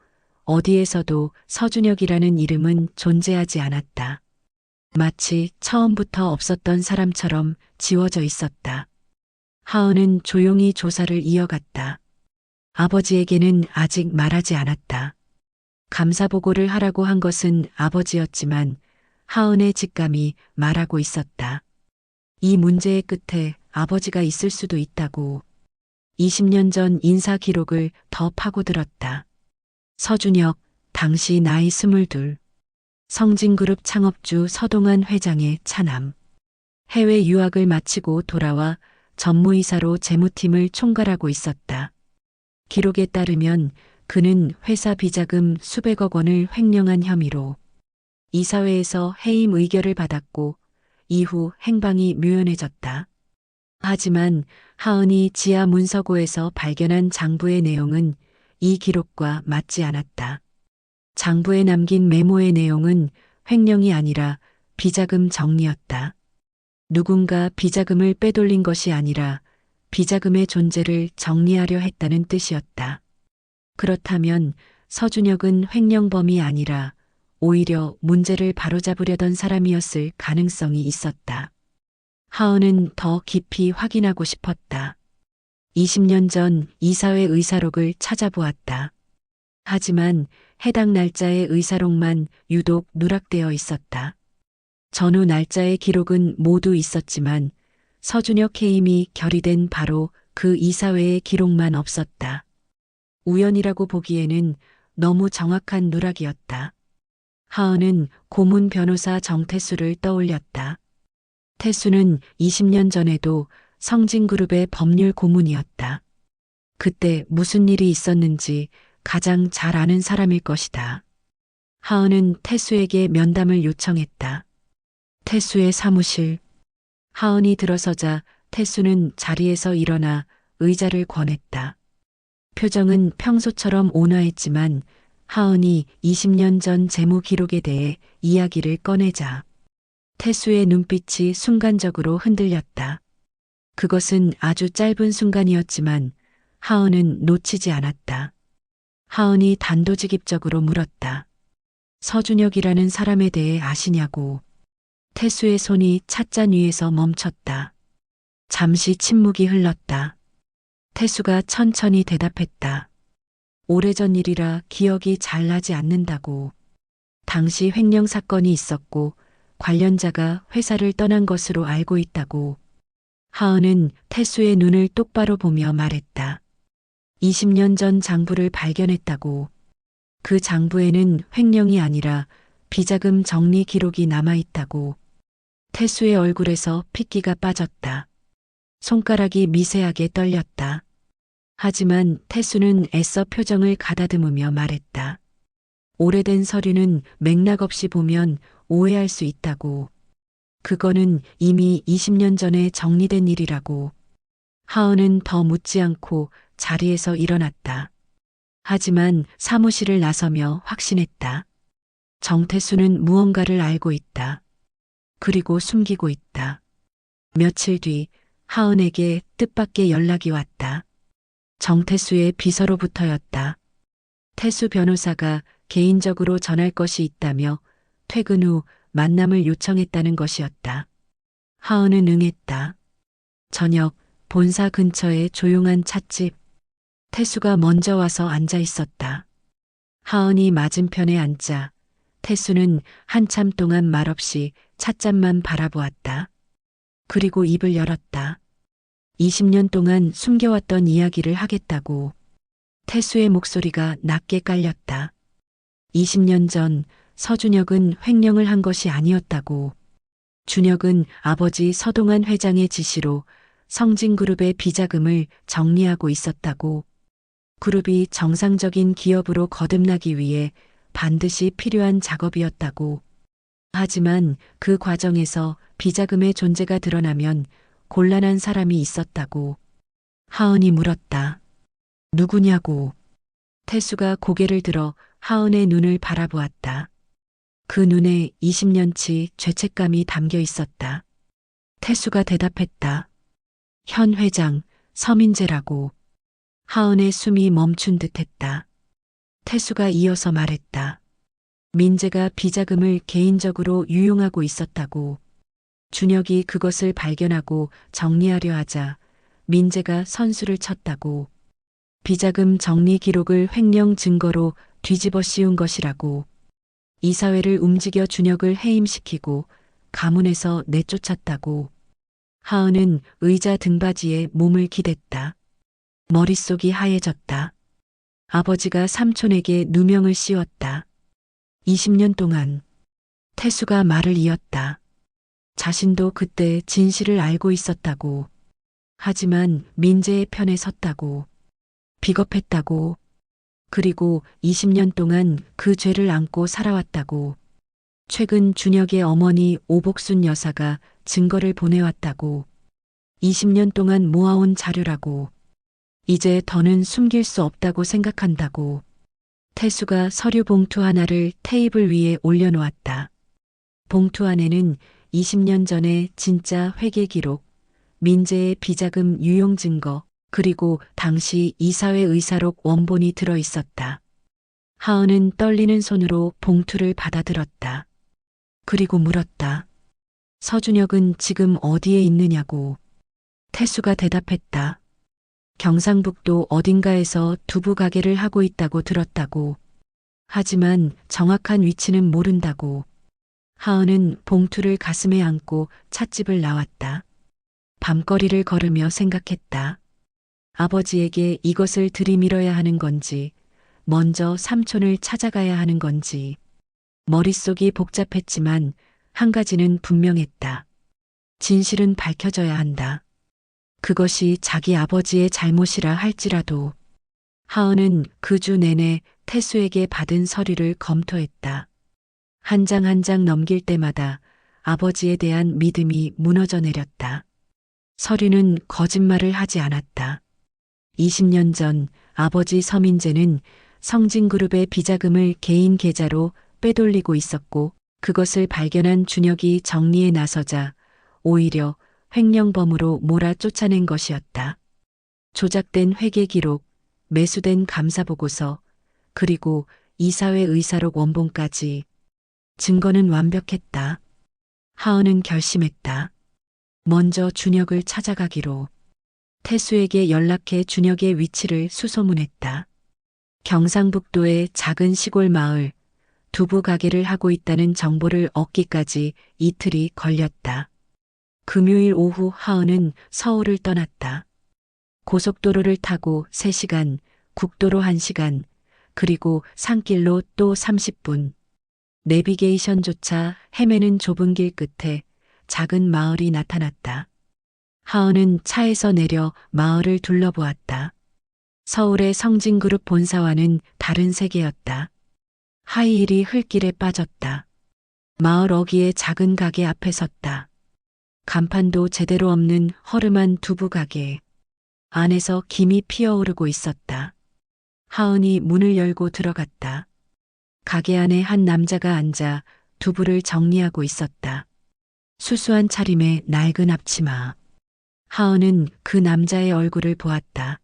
어디에서도 서준혁이라는 이름은 존재하지 않았다. 마치 처음부터 없었던 사람처럼 지워져 있었다. 하은은 조용히 조사를 이어갔다. 아버지에게는 아직 말하지 않았다. 감사보고를 하라고 한 것은 아버지였지만 하은의 직감이 말하고 있었다. 이 문제의 끝에 아버지가 있을 수도 있다고. 20년 전 인사 기록을 더 파고들었다. 서준혁, 당시 나이 22. 성진그룹 창업주 서동환 회장의 차남. 해외 유학을 마치고 돌아와 전무이사로 재무팀을 총괄하고 있었다. 기록에 따르면 그는 회사 비자금 수백억 원을 횡령한 혐의로 이사회에서 해임 의결을 받았고 이후 행방이 묘연해졌다. 하지만 하은이 지하 문서고에서 발견한 장부의 내용은 이 기록과 맞지 않았다. 장부에 남긴 메모의 내용은 횡령이 아니라 비자금 정리였다. 누군가 비자금을 빼돌린 것이 아니라 비자금의 존재를 정리하려 했다는 뜻이었다. 그렇다면 서준혁은 횡령범이 아니라 오히려 문제를 바로잡으려던 사람이었을 가능성이 있었다. 하은은 더 깊이 확인하고 싶었다. 20년 전 이사회 의사록을 찾아보았다. 하지만 해당 날짜의 의사록만 유독 누락되어 있었다. 전후 날짜의 기록은 모두 있었지만 서준혁 해임이 결의된 바로 그 이사회의 기록만 없었다. 우연이라고 보기에는 너무 정확한 누락이었다. 하은은 고문 변호사 정태수를 떠올렸다. 태수는 20년 전에도 성진그룹의 법률 고문이었다. 그때 무슨 일이 있었는지 가장 잘 아는 사람일 것이다. 하은은 태수에게 면담을 요청했다. 태수의 사무실. 하은이 들어서자 태수는 자리에서 일어나 의자를 권했다. 표정은 평소처럼 온화했지만 하은이 20년 전 재무 기록에 대해 이야기를 꺼내자 태수의 눈빛이 순간적으로 흔들렸다. 그것은 아주 짧은 순간이었지만 하은은 놓치지 않았다. 하은이 단도직입적으로 물었다. 서준혁이라는 사람에 대해 아시냐고. 태수의 손이 찻잔 위에서 멈췄다. 잠시 침묵이 흘렀다. 태수가 천천히 대답했다. 오래전 일이라 기억이 잘 나지 않는다고. 당시 횡령 사건이 있었고 관련자가 회사를 떠난 것으로 알고 있다고. 하은은 태수의 눈을 똑바로 보며 말했다. 20년 전 장부를 발견했다고. 그 장부에는 횡령이 아니라 비자금 정리 기록이 남아있다고. 태수의 얼굴에서 핏기가 빠졌다. 손가락이 미세하게 떨렸다. 하지만 태수는 애써 표정을 가다듬으며 말했다. 오래된 서류는 맥락 없이 보면 오해할 수 있다고. 그거는 이미 20년 전에 정리된 일이라고. 하은은 더 묻지 않고 자리에서 일어났다. 하지만 사무실을 나서며 확신했다. 정태수는 무언가를 알고 있다. 그리고 숨기고 있다. 며칠 뒤 하은에게 뜻밖의 연락이 왔다. 정태수의 비서로부터였다. 태수 변호사가 개인적으로 전할 것이 있다며 퇴근 후 만남을 요청했다는 것이었다. 하은은 응했다. 저녁 본사 근처의 조용한 찻집. 태수가 먼저 와서 앉아 있었다. 하은이 맞은편에 앉자 태수는 한참 동안 말없이 찻잔만 바라보았다. 그리고 입을 열었다. 20년 동안 숨겨왔던 이야기를 하겠다고. 태수의 목소리가 낮게 깔렸다. 20년 전 서준혁은 횡령을 한 것이 아니었다고. 준혁은 아버지 서동환 회장의 지시로 성진그룹의 비자금을 정리하고 있었다고. 그룹이 정상적인 기업으로 거듭나기 위해 반드시 필요한 작업이었다고. 하지만 그 과정에서 비자금의 존재가 드러나면 곤란한 사람이 있었다고. 하은이 물었다. 누구냐고. 태수가 고개를 들어 하은의 눈을 바라보았다. 그 눈에 20년치 죄책감이 담겨 있었다. 태수가 대답했다. 현 회장, 서민재라고. 하은의 숨이 멈춘 듯했다. 태수가 이어서 말했다. 민재가 비자금을 개인적으로 유용하고 있었다고. 준혁이 그것을 발견하고 정리하려 하자 민재가 선수를 쳤다고. 비자금 정리 기록을 횡령 증거로 뒤집어 씌운 것이라고. 이사회를 움직여 준혁을 해임시키고 가문에서 내쫓았다고. 하은은 의자 등받이에 몸을 기댔다. 머릿속이 하얘졌다. 아버지가 삼촌에게 누명을 씌웠다. 20년 동안. 태수가 말을 이었다. 자신도 그때 진실을 알고 있었다고. 하지만 민재의 편에 섰다고. 비겁했다고. 그리고 20년 동안 그 죄를 안고 살아왔다고. 최근 준혁의 어머니 오복순 여사가 증거를 보내왔다고. 20년 동안 모아온 자료라고. 이제 더는 숨길 수 없다고 생각한다고. 태수가 서류 봉투 하나를 테이블 위에 올려놓았다. 봉투 안에는 20년 전의 진짜 회계 기록, 민재의 비자금 유용 증거, 그리고 당시 이사회 의사록 원본이 들어 있었다. 하은은 떨리는 손으로 봉투를 받아들었다. 그리고 물었다. 서준혁은 지금 어디에 있느냐고. 태수가 대답했다. 경상북도 어딘가에서 두부 가게를 하고 있다고 들었다고. 하지만 정확한 위치는 모른다고. 하은은 봉투를 가슴에 안고 찻집을 나왔다. 밤거리를 걸으며 생각했다. 아버지에게 이것을 들이밀어야 하는 건지, 먼저 삼촌을 찾아가야 하는 건지. 머릿속이 복잡했지만 한 가지는 분명했다. 진실은 밝혀져야 한다. 그것이 자기 아버지의 잘못이라 할지라도. 하은은 그 주 내내 태수에게 받은 서류를 검토했다. 한 장 한 장 넘길 때마다 아버지에 대한 믿음이 무너져 내렸다. 서류는 거짓말을 하지 않았다. 20년 전 아버지 서민재는 성진그룹의 비자금을 개인 계좌로 빼돌리고 있었고 그것을 발견한 준혁이 정리에 나서자 오히려 횡령범으로 몰아 쫓아낸 것이었다. 조작된 회계 기록, 매수된 감사보고서, 그리고 이사회 의사록 원본까지. 증거는 완벽했다. 하은은 결심했다. 먼저 준혁을 찾아가기로. 태수에게 연락해 준혁의 위치를 수소문했다. 경상북도의 작은 시골 마을, 두부 가게를 하고 있다는 정보를 얻기까지 이틀이 걸렸다. 금요일 오후 하은은 서울을 떠났다. 고속도로를 타고 3시간, 국도로 1시간, 그리고 산길로 또 30분. 내비게이션조차 헤매는 좁은 길 끝에 작은 마을이 나타났다. 하은은 차에서 내려 마을을 둘러보았다. 서울의 성진그룹 본사와는 다른 세계였다. 하이힐이 흙길에 빠졌다. 마을 어귀의 작은 가게 앞에 섰다. 간판도 제대로 없는 허름한 두부 가게. 안에서 김이 피어오르고 있었다. 하은이 문을 열고 들어갔다. 가게 안에 한 남자가 앉아 두부를 정리하고 있었다. 수수한 차림에 낡은 앞치마. 하은은 그 남자의 얼굴을 보았다.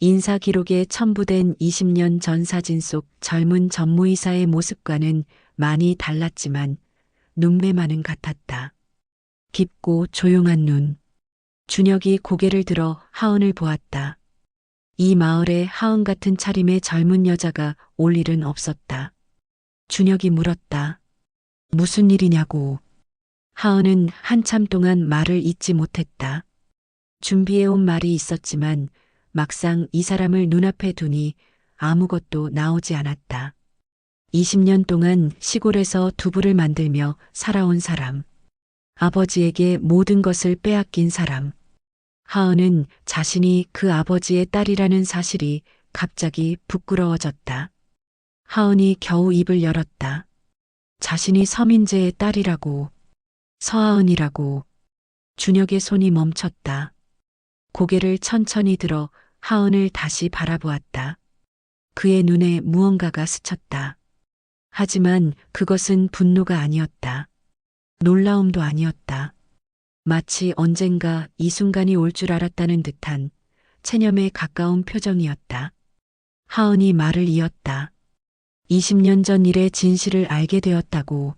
인사 기록에 첨부된 20년 전 사진 속 젊은 전무이사의 모습과는 많이 달랐지만 눈매만은 같았다. 깊고 조용한 눈. 준혁이 고개를 들어 하은을 보았다. 이 마을에 하은 같은 차림의 젊은 여자가 올 일은 없었다. 준혁이 물었다. 무슨 일이냐고. 하은은 한참 동안 말을 잇지 못했다. 준비해온 말이 있었지만 막상 이 사람을 눈앞에 두니 아무것도 나오지 않았다. 20년 동안 시골에서 두부를 만들며 살아온 사람. 아버지에게 모든 것을 빼앗긴 사람. 하은은 자신이 그 아버지의 딸이라는 사실이 갑자기 부끄러워졌다. 하은이 겨우 입을 열었다. 자신이 서민재의 딸이라고. 서하은이라고. 준혁의 손이 멈췄다. 고개를 천천히 들어 하은을 다시 바라보았다. 그의 눈에 무언가가 스쳤다. 하지만 그것은 분노가 아니었다. 놀라움도 아니었다. 마치 언젠가 이 순간이 올 줄 알았다는 듯한 체념에 가까운 표정이었다. 하은이 말을 이었다. 20년 전 일의 진실을 알게 되었다고.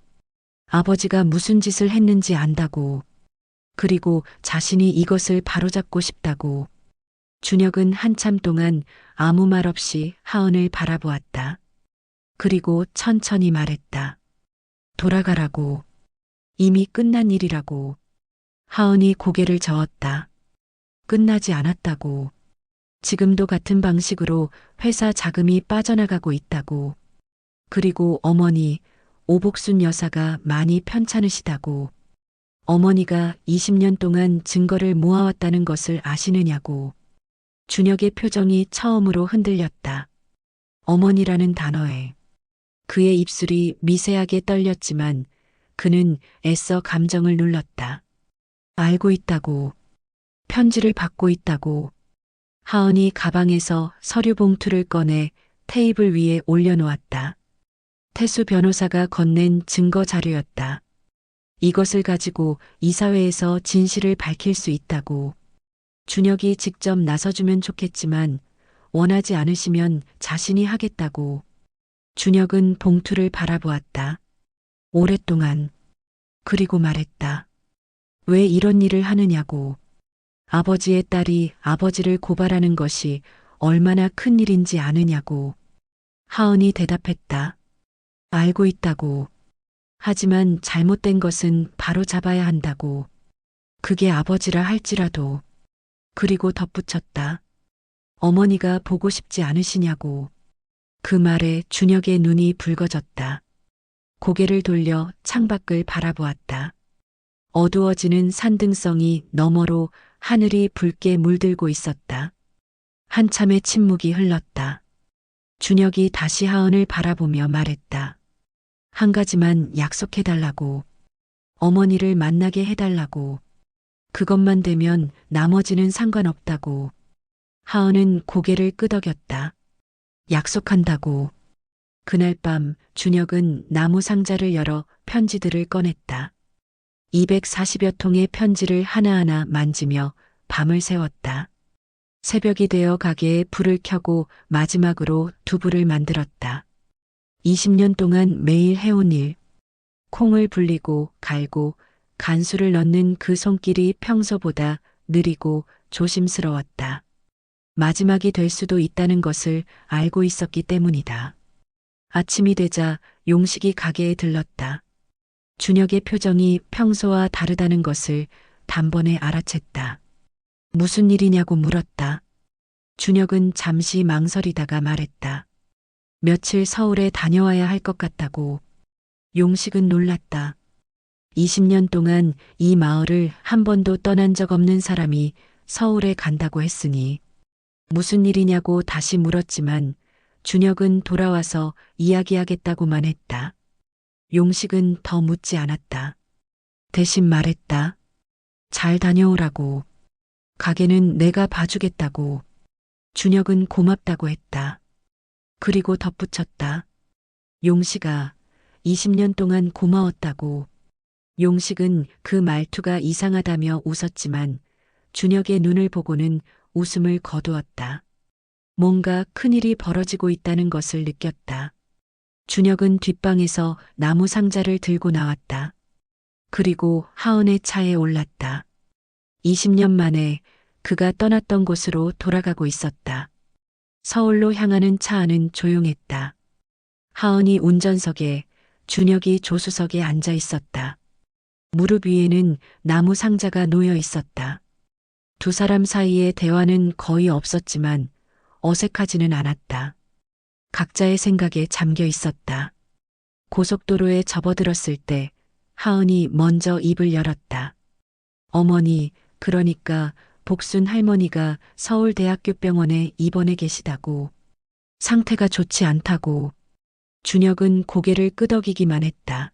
아버지가 무슨 짓을 했는지 안다고. 그리고 자신이 이것을 바로잡고 싶다고. 준혁은 한참 동안 아무 말 없이 하은을 바라보았다. 그리고 천천히 말했다. 돌아가라고. 이미 끝난 일이라고. 하은이 고개를 저었다. 끝나지 않았다고. 지금도 같은 방식으로 회사 자금이 빠져나가고 있다고. 그리고 어머니, 오복순 여사가 많이 편찮으시다고. 어머니가 20년 동안 증거를 모아왔다는 것을 아시느냐고. 준혁의 표정이 처음으로 흔들렸다. 어머니라는 단어에. 그의 입술이 미세하게 떨렸지만 그는 애써 감정을 눌렀다. 알고 있다고. 편지를 받고 있다고. 하은이 가방에서 서류 봉투를 꺼내 테이블 위에 올려놓았다. 태수 변호사가 건넨 증거 자료였다. 이것을 가지고 이사회에서 진실을 밝힐 수 있다고. 준혁이 직접 나서주면 좋겠지만 원하지 않으시면 자신이 하겠다고. 준혁은 봉투를 바라보았다. 오랫동안. 그리고 말했다. 왜 이런 일을 하느냐고. 아버지의 딸이 아버지를 고발하는 것이 얼마나 큰 일인지 아느냐고. 하은이 대답했다. 알고 있다고. 하지만 잘못된 것은 바로 잡아야 한다고. 그게 아버지라 할지라도. 그리고 덧붙였다. 어머니가 보고 싶지 않으시냐고. 그 말에 준혁의 눈이 붉어졌다. 고개를 돌려 창밖을 바라보았다. 어두워지는 산등성이 너머로 하늘이 붉게 물들고 있었다. 한참의 침묵이 흘렀다. 준혁이 다시 하은을 바라보며 말했다. 한 가지만 약속해달라고. 어머니를 만나게 해달라고. 그것만 되면 나머지는 상관없다고. 하은은 고개를 끄덕였다. 약속한다고. 그날 밤 준혁은 나무 상자를 열어 편지들을 꺼냈다. 240여 통의 편지를 하나하나 만지며 밤을 새웠다. 새벽이 되어 가게에 불을 켜고 마지막으로 두부를 만들었다. 20년 동안 매일 해온 일. 콩을 불리고 갈고 간수를 넣는 그 손길이 평소보다 느리고 조심스러웠다. 마지막이 될 수도 있다는 것을 알고 있었기 때문이다. 아침이 되자 용식이 가게에 들렀다. 준혁의 표정이 평소와 다르다는 것을 단번에 알아챘다. 무슨 일이냐고 물었다. 준혁은 잠시 망설이다가 말했다. 며칠 서울에 다녀와야 할 것 같다고. 용식은 놀랐다. 20년 동안 이 마을을 한 번도 떠난 적 없는 사람이 서울에 간다고 했으니 무슨 일이냐고 다시 물었지만 준혁은 돌아와서 이야기하겠다고만 했다. 용식은 더 묻지 않았다. 대신 말했다. 잘 다녀오라고. 가게는 내가 봐주겠다고. 준혁은 고맙다고 했다. 그리고 덧붙였다. 용식아, 20년 동안 고마웠다고. 용식은 그 말투가 이상하다며 웃었지만 준혁의 눈을 보고는 웃음을 거두었다. 뭔가 큰일이 벌어지고 있다는 것을 느꼈다. 준혁은 뒷방에서 나무 상자를 들고 나왔다. 그리고 하은의 차에 올랐다. 20년 만에 그가 떠났던 곳으로 돌아가고 있었다. 서울로 향하는 차 안은 조용했다. 하은이 운전석에, 준혁이 조수석에 앉아 있었다. 무릎 위에는 나무 상자가 놓여 있었다. 두 사람 사이의 대화는 거의 없었지만 어색하지는 않았다. 각자의 생각에 잠겨 있었다. 고속도로에 접어들었을 때 하은이 먼저 입을 열었다. 어머니, 그러니까 복순 할머니가 서울대학교 병원에 입원해 계시다고. 상태가 좋지 않다고. 준혁은 고개를 끄덕이기만 했다.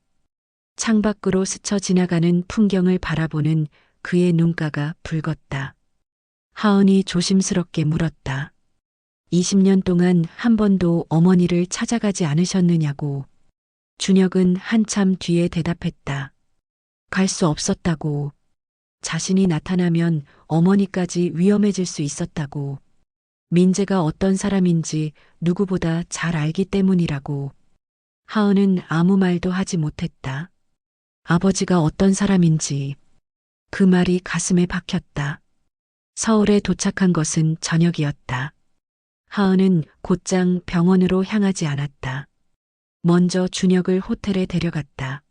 창밖으로 스쳐 지나가는 풍경을 바라보는 그의 눈가가 붉었다. 하은이 조심스럽게 물었다. 20년 동안 한 번도 어머니를 찾아가지 않으셨느냐고. 준혁은 한참 뒤에 대답했다. 갈 수 없었다고. 자신이 나타나면 어머니까지 위험해질 수 있었다고. 민재가 어떤 사람인지 누구보다 잘 알기 때문이라고. 하은은 아무 말도 하지 못했다. 아버지가 어떤 사람인지 그 말이 가슴에 박혔다. 서울에 도착한 것은 저녁이었다. 하은은 곧장 병원으로 향하지 않았다. 먼저 준혁을 호텔에 데려갔다.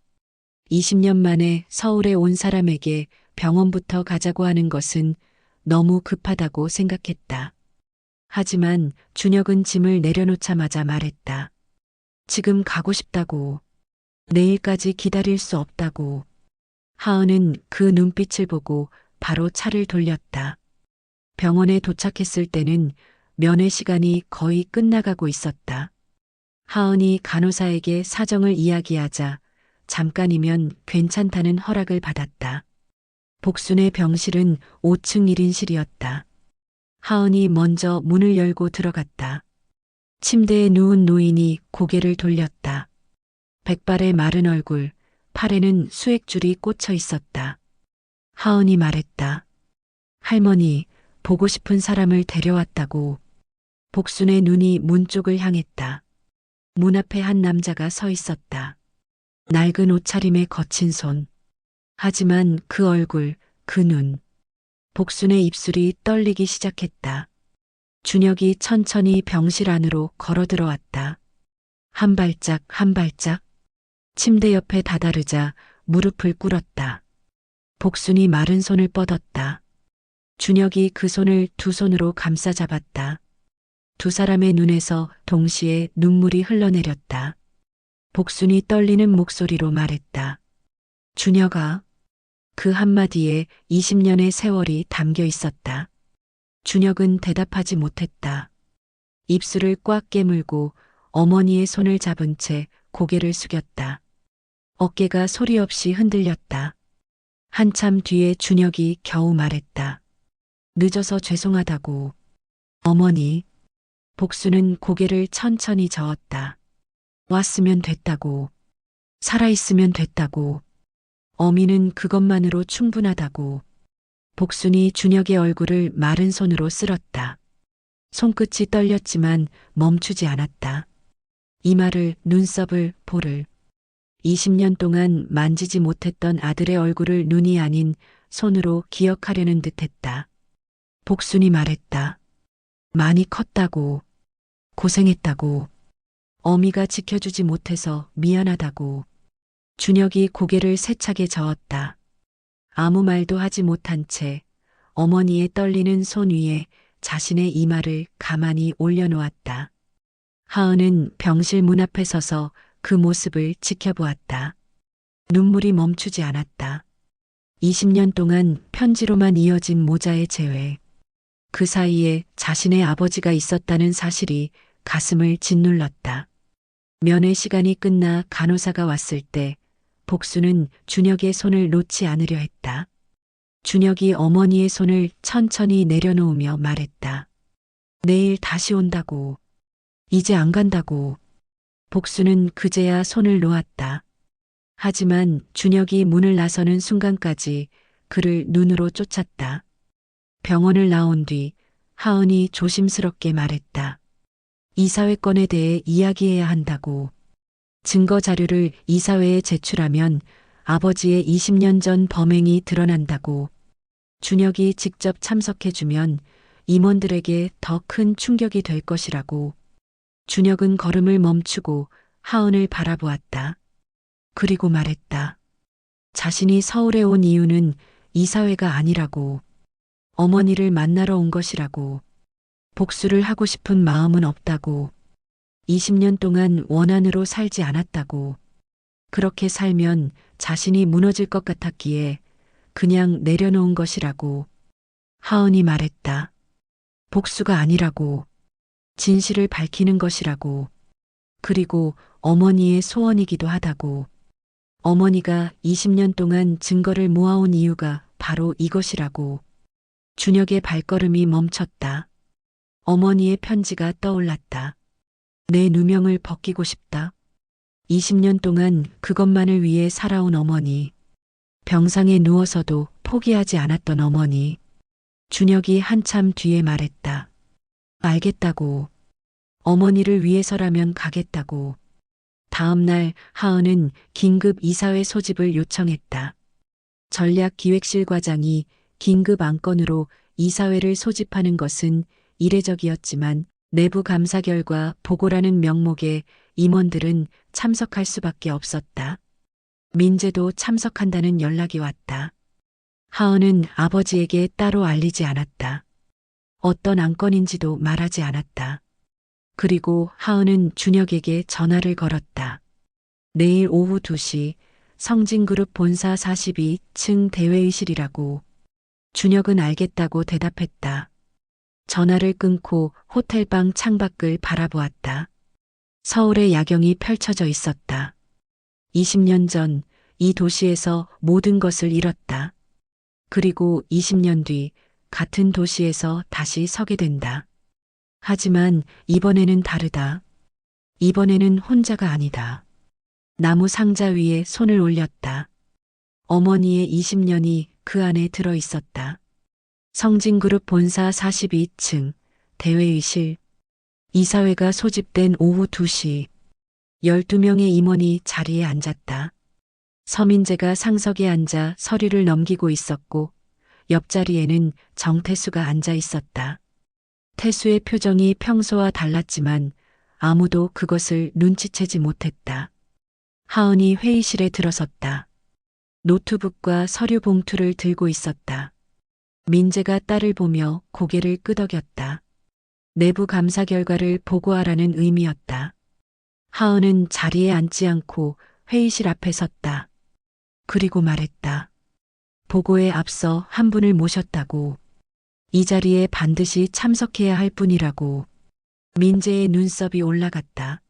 20년 만에 서울에 온 사람에게 병원부터 가자고 하는 것은 너무 급하다고 생각했다. 하지만 준혁은 짐을 내려놓자마자 말했다. 지금 가고 싶다고. 내일까지 기다릴 수 없다고. 하은은 그 눈빛을 보고 바로 차를 돌렸다. 병원에 도착했을 때는 면회 시간이 거의 끝나가고 있었다. 하은이 간호사에게 사정을 이야기하자 잠깐이면 괜찮다는 허락을 받았다. 복순의 병실은 5층 1인실이었다. 하은이 먼저 문을 열고 들어갔다. 침대에 누운 노인이 고개를 돌렸다. 백발의 마른 얼굴, 팔에는 수액줄이 꽂혀 있었다. 하은이 말했다. 할머니, 보고 싶은 사람을 데려왔다고. 복순의 눈이 문 쪽을 향했다. 문 앞에 한 남자가 서 있었다. 낡은 옷차림에 거친 손. 하지만 그 얼굴, 그 눈. 복순의 입술이 떨리기 시작했다. 준혁이 천천히 병실 안으로 걸어 들어왔다. 한 발짝 한 발짝. 침대 옆에 다다르자 무릎을 꿇었다. 복순이 마른 손을 뻗었다. 준혁이 그 손을 두 손으로 감싸 잡았다. 두 사람의 눈에서 동시에 눈물이 흘러내렸다. 복순이 떨리는 목소리로 말했다. 준혁아. 그 한마디에 20년의 세월이 담겨 있었다. 준혁은 대답하지 못했다. 입술을 꽉 깨물고 어머니의 손을 잡은 채 고개를 숙였다. 어깨가 소리 없이 흔들렸다. 한참 뒤에 준혁이 겨우 말했다. 늦어서 죄송하다고. 어머니. 복수는 고개를 천천히 저었다. 왔으면 됐다고. 살아있으면 됐다고. 어미는 그것만으로 충분하다고. 복순이 준혁의 얼굴을 마른 손으로 쓸었다. 손끝이 떨렸지만 멈추지 않았다. 이마를, 눈썹을, 볼을. 20년 동안 만지지 못했던 아들의 얼굴을 눈이 아닌 손으로 기억하려는 듯했다. 복순이 말했다. 많이 컸다고. 고생했다고. 어미가 지켜주지 못해서 미안하다고. 준혁이 고개를 세차게 저었다. 아무 말도 하지 못한 채 어머니의 떨리는 손 위에 자신의 이마를 가만히 올려놓았다. 하은은 병실 문 앞에 서서 그 모습을 지켜보았다. 눈물이 멈추지 않았다. 20년 동안 편지로만 이어진 모자의 재회. 그 사이에 자신의 아버지가 있었다는 사실이 가슴을 짓눌렀다. 면회 시간이 끝나 간호사가 왔을 때 복수는 준혁의 손을 놓지 않으려 했다. 준혁이 어머니의 손을 천천히 내려놓으며 말했다. 내일 다시 온다고. 이제 안 간다고. 복수는 그제야 손을 놓았다. 하지만 준혁이 문을 나서는 순간까지 그를 눈으로 쫓았다. 병원을 나온 뒤 하은이 조심스럽게 말했다. 이사회권에 대해 이야기해야 한다고. 증거 자료를 이사회에 제출하면 아버지의 20년 전 범행이 드러난다고. 준혁이 직접 참석해주면 임원들에게 더 큰 충격이 될 것이라고. 준혁은 걸음을 멈추고 하은을 바라보았다. 그리고 말했다. 자신이 서울에 온 이유는 이사회가 아니라고. 어머니를 만나러 온 것이라고. 복수를 하고 싶은 마음은 없다고. 20년 동안 원한으로 살지 않았다고. 그렇게 살면 자신이 무너질 것 같았기에 그냥 내려놓은 것이라고. 하은이 말했다. 복수가 아니라고. 진실을 밝히는 것이라고. 그리고 어머니의 소원이기도 하다고. 어머니가 20년 동안 증거를 모아온 이유가 바로 이것이라고. 준혁의 발걸음이 멈췄다. 어머니의 편지가 떠올랐다. 내 누명을 벗기고 싶다. 20년 동안 그것만을 위해 살아온 어머니. 병상에 누워서도 포기하지 않았던 어머니. 준혁이 한참 뒤에 말했다. 알겠다고. 어머니를 위해서라면 가겠다고. 다음 날 하은은 긴급 이사회 소집을 요청했다. 전략기획실 과장이 긴급 안건으로 이사회를 소집하는 것은 이례적이었지만 내부 감사 결과 보고라는 명목에 임원들은 참석할 수밖에 없었다. 민재도 참석한다는 연락이 왔다. 하은은 아버지에게 따로 알리지 않았다. 어떤 안건인지도 말하지 않았다. 그리고 하은은 준혁에게 전화를 걸었다. 내일 오후 2시 성진그룹 본사 42층 대회의실이라고. 준혁은 알겠다고 대답했다. 전화를 끊고 호텔방 창밖을 바라보았다. 서울의 야경이 펼쳐져 있었다. 20년 전 이 도시에서 모든 것을 잃었다. 그리고 20년 뒤 같은 도시에서 다시 서게 된다. 하지만 이번에는 다르다. 이번에는 혼자가 아니다. 나무 상자 위에 손을 올렸다. 어머니의 20년이 그 안에 들어 있었다. 성진그룹 본사 42층 대회의실. 이사회가 소집된 오후 2시. 12명의 임원이 자리에 앉았다. 서민재가 상석에 앉아 서류를 넘기고 있었고 옆자리에는 정태수가 앉아 있었다. 태수의 표정이 평소와 달랐지만 아무도 그것을 눈치채지 못했다. 하은이 회의실에 들어섰다. 노트북과 서류 봉투를 들고 있었다. 민재가 딸을 보며 고개를 끄덕였다. 내부 감사 결과를 보고하라는 의미였다. 하은은 자리에 앉지 않고 회의실 앞에 섰다. 그리고 말했다. 보고에 앞서 한 분을 모셨다고. 이 자리에 반드시 참석해야 할 분이라고. 민재의 눈썹이 올라갔다.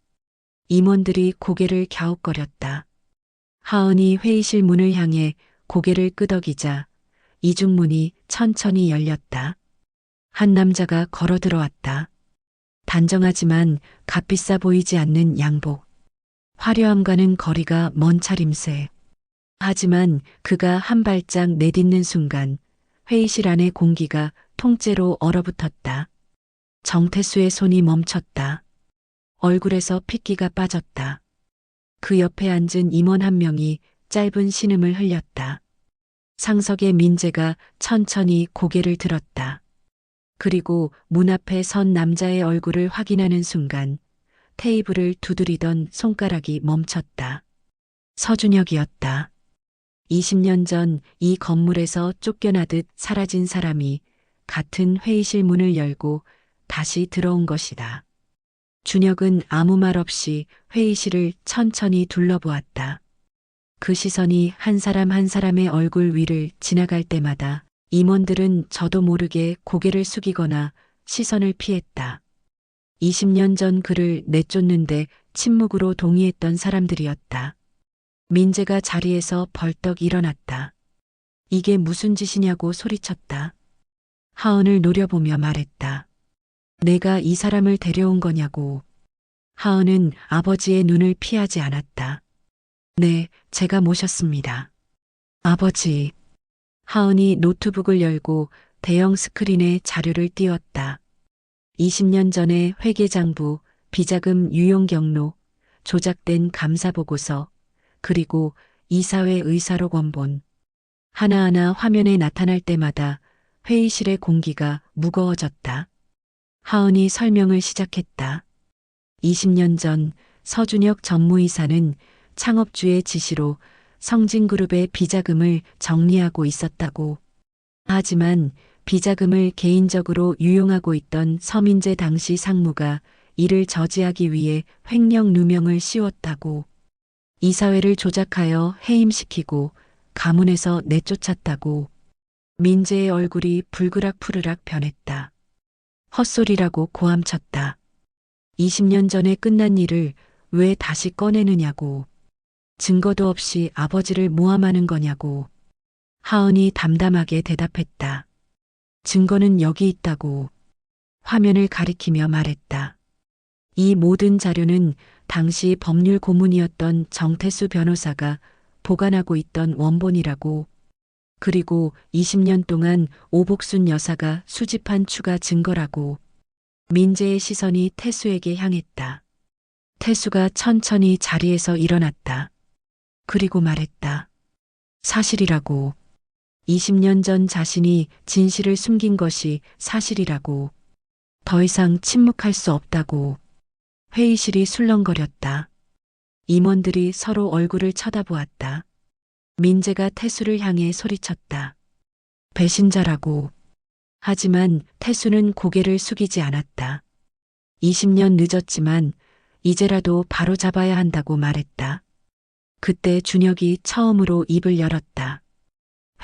임원들이 고개를 갸웃거렸다. 하은이 회의실 문을 향해 고개를 끄덕이자 이중문이 천천히 열렸다. 한 남자가 걸어 들어왔다. 단정하지만 값비싸 보이지 않는 양복. 화려함과는 거리가 먼 차림새. 하지만 그가 한 발짝 내딛는 순간 회의실 안의 공기가 통째로 얼어붙었다. 정태수의 손이 멈췄다. 얼굴에서 핏기가 빠졌다. 그 옆에 앉은 임원 한 명이 짧은 신음을 흘렸다. 상석의 민재가 천천히 고개를 들었다. 그리고 문 앞에 선 남자의 얼굴을 확인하는 순간 테이블을 두드리던 손가락이 멈췄다. 서준혁이었다. 20년 전 이 건물에서 쫓겨나듯 사라진 사람이 같은 회의실 문을 열고 다시 들어온 것이다. 준혁은 아무 말 없이 회의실을 천천히 둘러보았다. 그 시선이 한 사람 한 사람의 얼굴 위를 지나갈 때마다 임원들은 저도 모르게 고개를 숙이거나 시선을 피했다. 20년 전 그를 내쫓는데 침묵으로 동의했던 사람들이었다. 민재가 자리에서 벌떡 일어났다. 이게 무슨 짓이냐고 소리쳤다. 하은을 노려보며 말했다. 내가 이 사람을 데려온 거냐고. 하은은 아버지의 눈을 피하지 않았다. 네, 제가 모셨습니다. 아버지. 하은이 노트북을 열고 대형 스크린에 자료를 띄웠다. 20년 전의 회계장부, 비자금 유용 경로, 조작된 감사보고서, 그리고 이사회 의사록 원본. 하나하나 화면에 나타날 때마다 회의실의 공기가 무거워졌다. 하은이 설명을 시작했다. 20년 전 서준혁 전무이사는 창업주의 지시로 성진그룹의 비자금을 정리하고 있었다고. 하지만 비자금을 개인적으로 유용하고 있던 서민재 당시 상무가 이를 저지하기 위해 횡령 누명을 씌웠다고. 이사회를 조작하여 해임시키고 가문에서 내쫓았다고. 민재의 얼굴이 불그락푸르락 변했다. 헛소리라고 고함쳤다. 20년 전에 끝난 일을 왜 다시 꺼내느냐고. 증거도 없이 아버지를 모함하는 거냐고. 하은이 담담하게 대답했다. 증거는 여기 있다고. 화면을 가리키며 말했다. 이 모든 자료는 당시 법률 고문이었던 정태수 변호사가 보관하고 있던 원본이라고. 그리고 20년 동안 오복순 여사가 수집한 추가 증거라고. 민재의 시선이 태수에게 향했다. 태수가 천천히 자리에서 일어났다. 그리고 말했다. 사실이라고. 20년 전 자신이 진실을 숨긴 것이 사실이라고. 더 이상 침묵할 수 없다고. 회의실이 술렁거렸다. 임원들이 서로 얼굴을 쳐다보았다. 민재가 태수를 향해 소리쳤다. 배신자라고. 하지만 태수는 고개를 숙이지 않았다. 20년 늦었지만 이제라도 바로 잡아야 한다고 말했다. 그때 준혁이 처음으로 입을 열었다.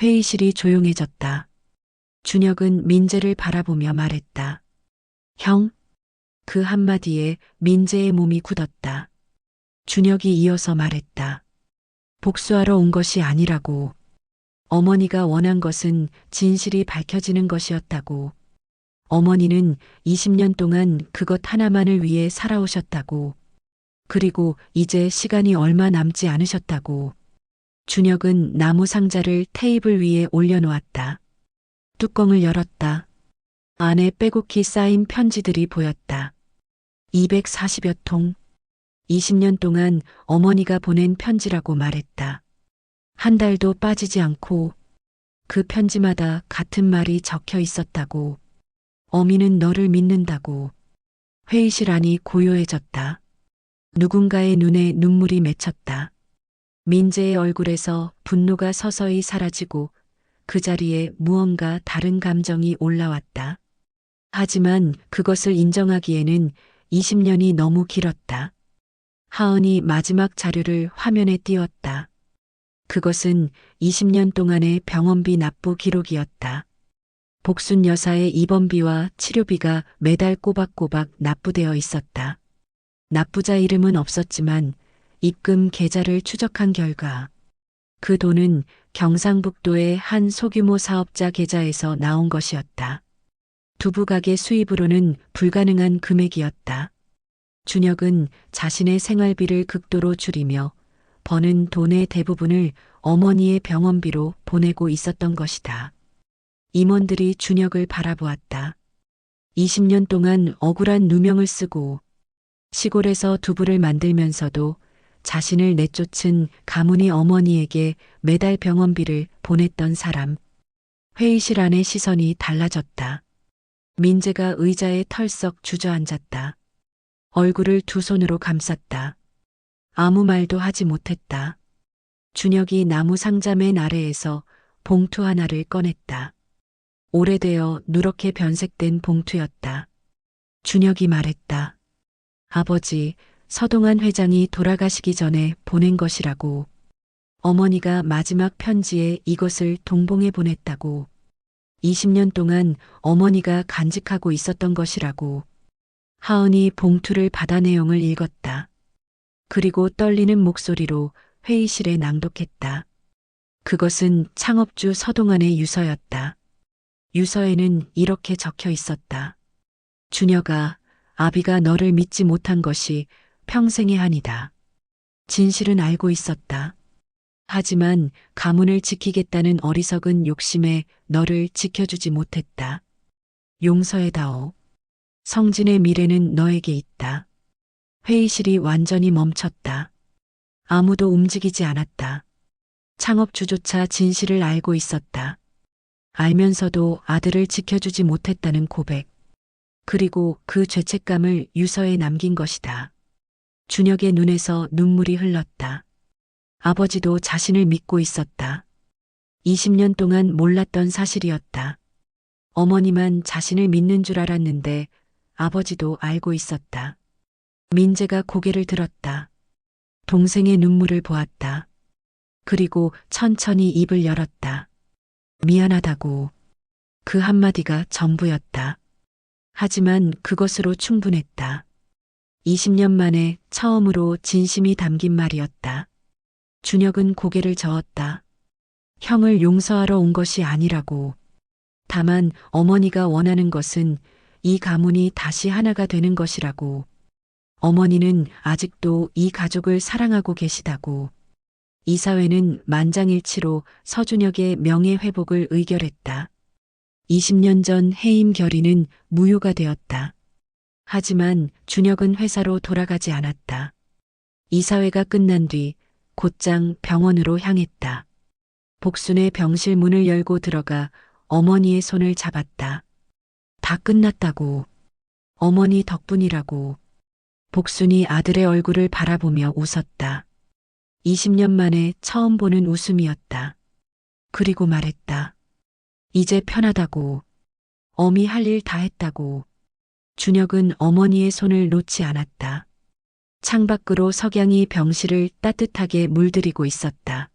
회의실이 조용해졌다. 준혁은 민재를 바라보며 말했다. 형? 그 한마디에 민재의 몸이 굳었다. 준혁이 이어서 말했다. 복수하러 온 것이 아니라고. 어머니가 원한 것은 진실이 밝혀지는 것이었다고. 어머니는 20년 동안 그것 하나만을 위해 살아오셨다고. 그리고 이제 시간이 얼마 남지 않으셨다고. 준혁은 나무 상자를 테이블 위에 올려놓았다. 뚜껑을 열었다. 안에 빼곡히 쌓인 편지들이 보였다. 240여 통. 20년 동안 어머니가 보낸 편지라고 말했다. 한 달도 빠지지 않고 그 편지마다 같은 말이 적혀 있었다고. 어미는 너를 믿는다고. 회의실 안이 고요해졌다. 누군가의 눈에 눈물이 맺혔다. 민재의 얼굴에서 분노가 서서히 사라지고 그 자리에 무언가 다른 감정이 올라왔다. 하지만 그것을 인정하기에는 20년이 너무 길었다. 하은이 마지막 자료를 화면에 띄웠다. 그것은 20년 동안의 병원비 납부 기록이었다. 복순 여사의 입원비와 치료비가 매달 꼬박꼬박 납부되어 있었다. 납부자 이름은 없었지만 입금 계좌를 추적한 결과 그 돈은 경상북도의 한 소규모 사업자 계좌에서 나온 것이었다. 두부 가게 수입으로는 불가능한 금액이었다. 준혁은 자신의 생활비를 극도로 줄이며 버는 돈의 대부분을 어머니의 병원비로 보내고 있었던 것이다. 임원들이 준혁을 바라보았다. 20년 동안 억울한 누명을 쓰고 시골에서 두부를 만들면서도 자신을 내쫓은 가문의 어머니에게 매달 병원비를 보냈던 사람. 회의실 안의 시선이 달라졌다. 민재가 의자에 털썩 주저앉았다. 얼굴을 두 손으로 감쌌다. 아무 말도 하지 못했다. 준혁이 나무 상자 맨 아래에서 봉투 하나를 꺼냈다. 오래되어 누렇게 변색된 봉투였다. 준혁이 말했다. 아버지, 서동환 회장이 돌아가시기 전에 보낸 것이라고. 어머니가 마지막 편지에 이것을 동봉해 보냈다고. 20년 동안 어머니가 간직하고 있었던 것이라고. 하은이 봉투를 받아 내용을 읽었다. 그리고 떨리는 목소리로 회의실에 낭독했다. 그것은 창업주 서동환의 유서였다. 유서에는 이렇게 적혀 있었다. 준혁아, 아비가 너를 믿지 못한 것이 평생의 한이다. 진실은 알고 있었다. 하지만 가문을 지키겠다는 어리석은 욕심에 너를 지켜주지 못했다. 용서해다오. 성진의 미래는 너에게 있다. 회의실이 완전히 멈췄다. 아무도 움직이지 않았다. 창업주조차 진실을 알고 있었다. 알면서도 아들을 지켜주지 못했다는 고백. 그리고 그 죄책감을 유서에 남긴 것이다. 준혁의 눈에서 눈물이 흘렀다. 아버지도 자신을 믿고 있었다. 20년 동안 몰랐던 사실이었다. 어머니만 자신을 믿는 줄 알았는데 아버지도 알고 있었다. 민재가 고개를 들었다. 동생의 눈물을 보았다. 그리고 천천히 입을 열었다. 미안하다고. 그 한마디가 전부였다. 하지만 그것으로 충분했다. 20년 만에 처음으로 진심이 담긴 말이었다. 준혁은 고개를 저었다. 형을 용서하러 온 것이 아니라고. 다만 어머니가 원하는 것은 이 가문이 다시 하나가 되는 것이라고. 어머니는 아직도 이 가족을 사랑하고 계시다고. 이사회는 만장일치로 서준혁의 명예회복을 의결했다. 20년 전 해임 결의는 무효가 되었다. 하지만 준혁은 회사로 돌아가지 않았다. 이사회가 끝난 뒤 곧장 병원으로 향했다. 복순의 병실 문을 열고 들어가 어머니의 손을 잡았다. 다 끝났다고. 어머니 덕분이라고. 복순이 아들의 얼굴을 바라보며 웃었다. 20년 만에 처음 보는 웃음이었다. 그리고 말했다. 이제 편하다고. 어미 할 일 다 했다고. 준혁은 어머니의 손을 놓지 않았다. 창밖으로 석양이 병실을 따뜻하게 물들이고 있었다.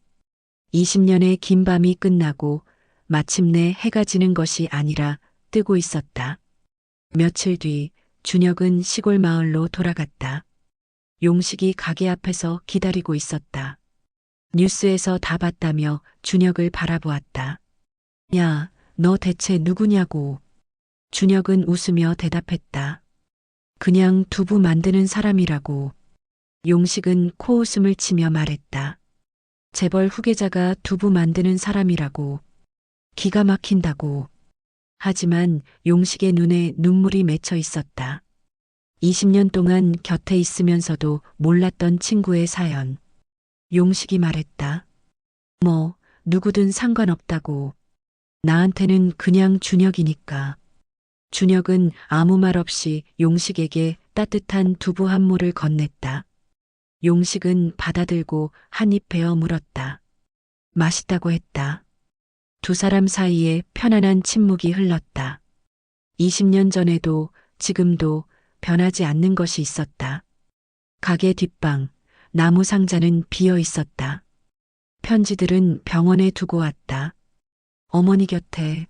20년의 긴 밤이 끝나고 마침내 해가 지는 것이 아니라 뜨고 있었다. 며칠 뒤 준혁은 시골 마을로 돌아갔다. 용식이 가게 앞에서 기다리고 있었다. 뉴스에서 다 봤다며 준혁을 바라보았다. 야, 너 대체 누구냐고. 준혁은 웃으며 대답했다. 그냥 두부 만드는 사람이라고. 용식은 코웃음을 치며 말했다. 재벌 후계자가 두부 만드는 사람이라고. 기가 막힌다고. 하지만 용식의 눈에 눈물이 맺혀 있었다. 20년 동안 곁에 있으면서도 몰랐던 친구의 사연. 용식이 말했다. 뭐, 누구든 상관없다고. 나한테는 그냥 준혁이니까. 준혁은 아무 말 없이 용식에게 따뜻한 두부 한 모를 건넸다. 용식은 받아들고 한 입 베어 물었다. 맛있다고 했다. 두 사람 사이에 편안한 침묵이 흘렀다. 20년 전에도 지금도 변하지 않는 것이 있었다. 가게 뒷방, 나무 상자는 비어 있었다. 편지들은 병원에 두고 왔다. 어머니 곁에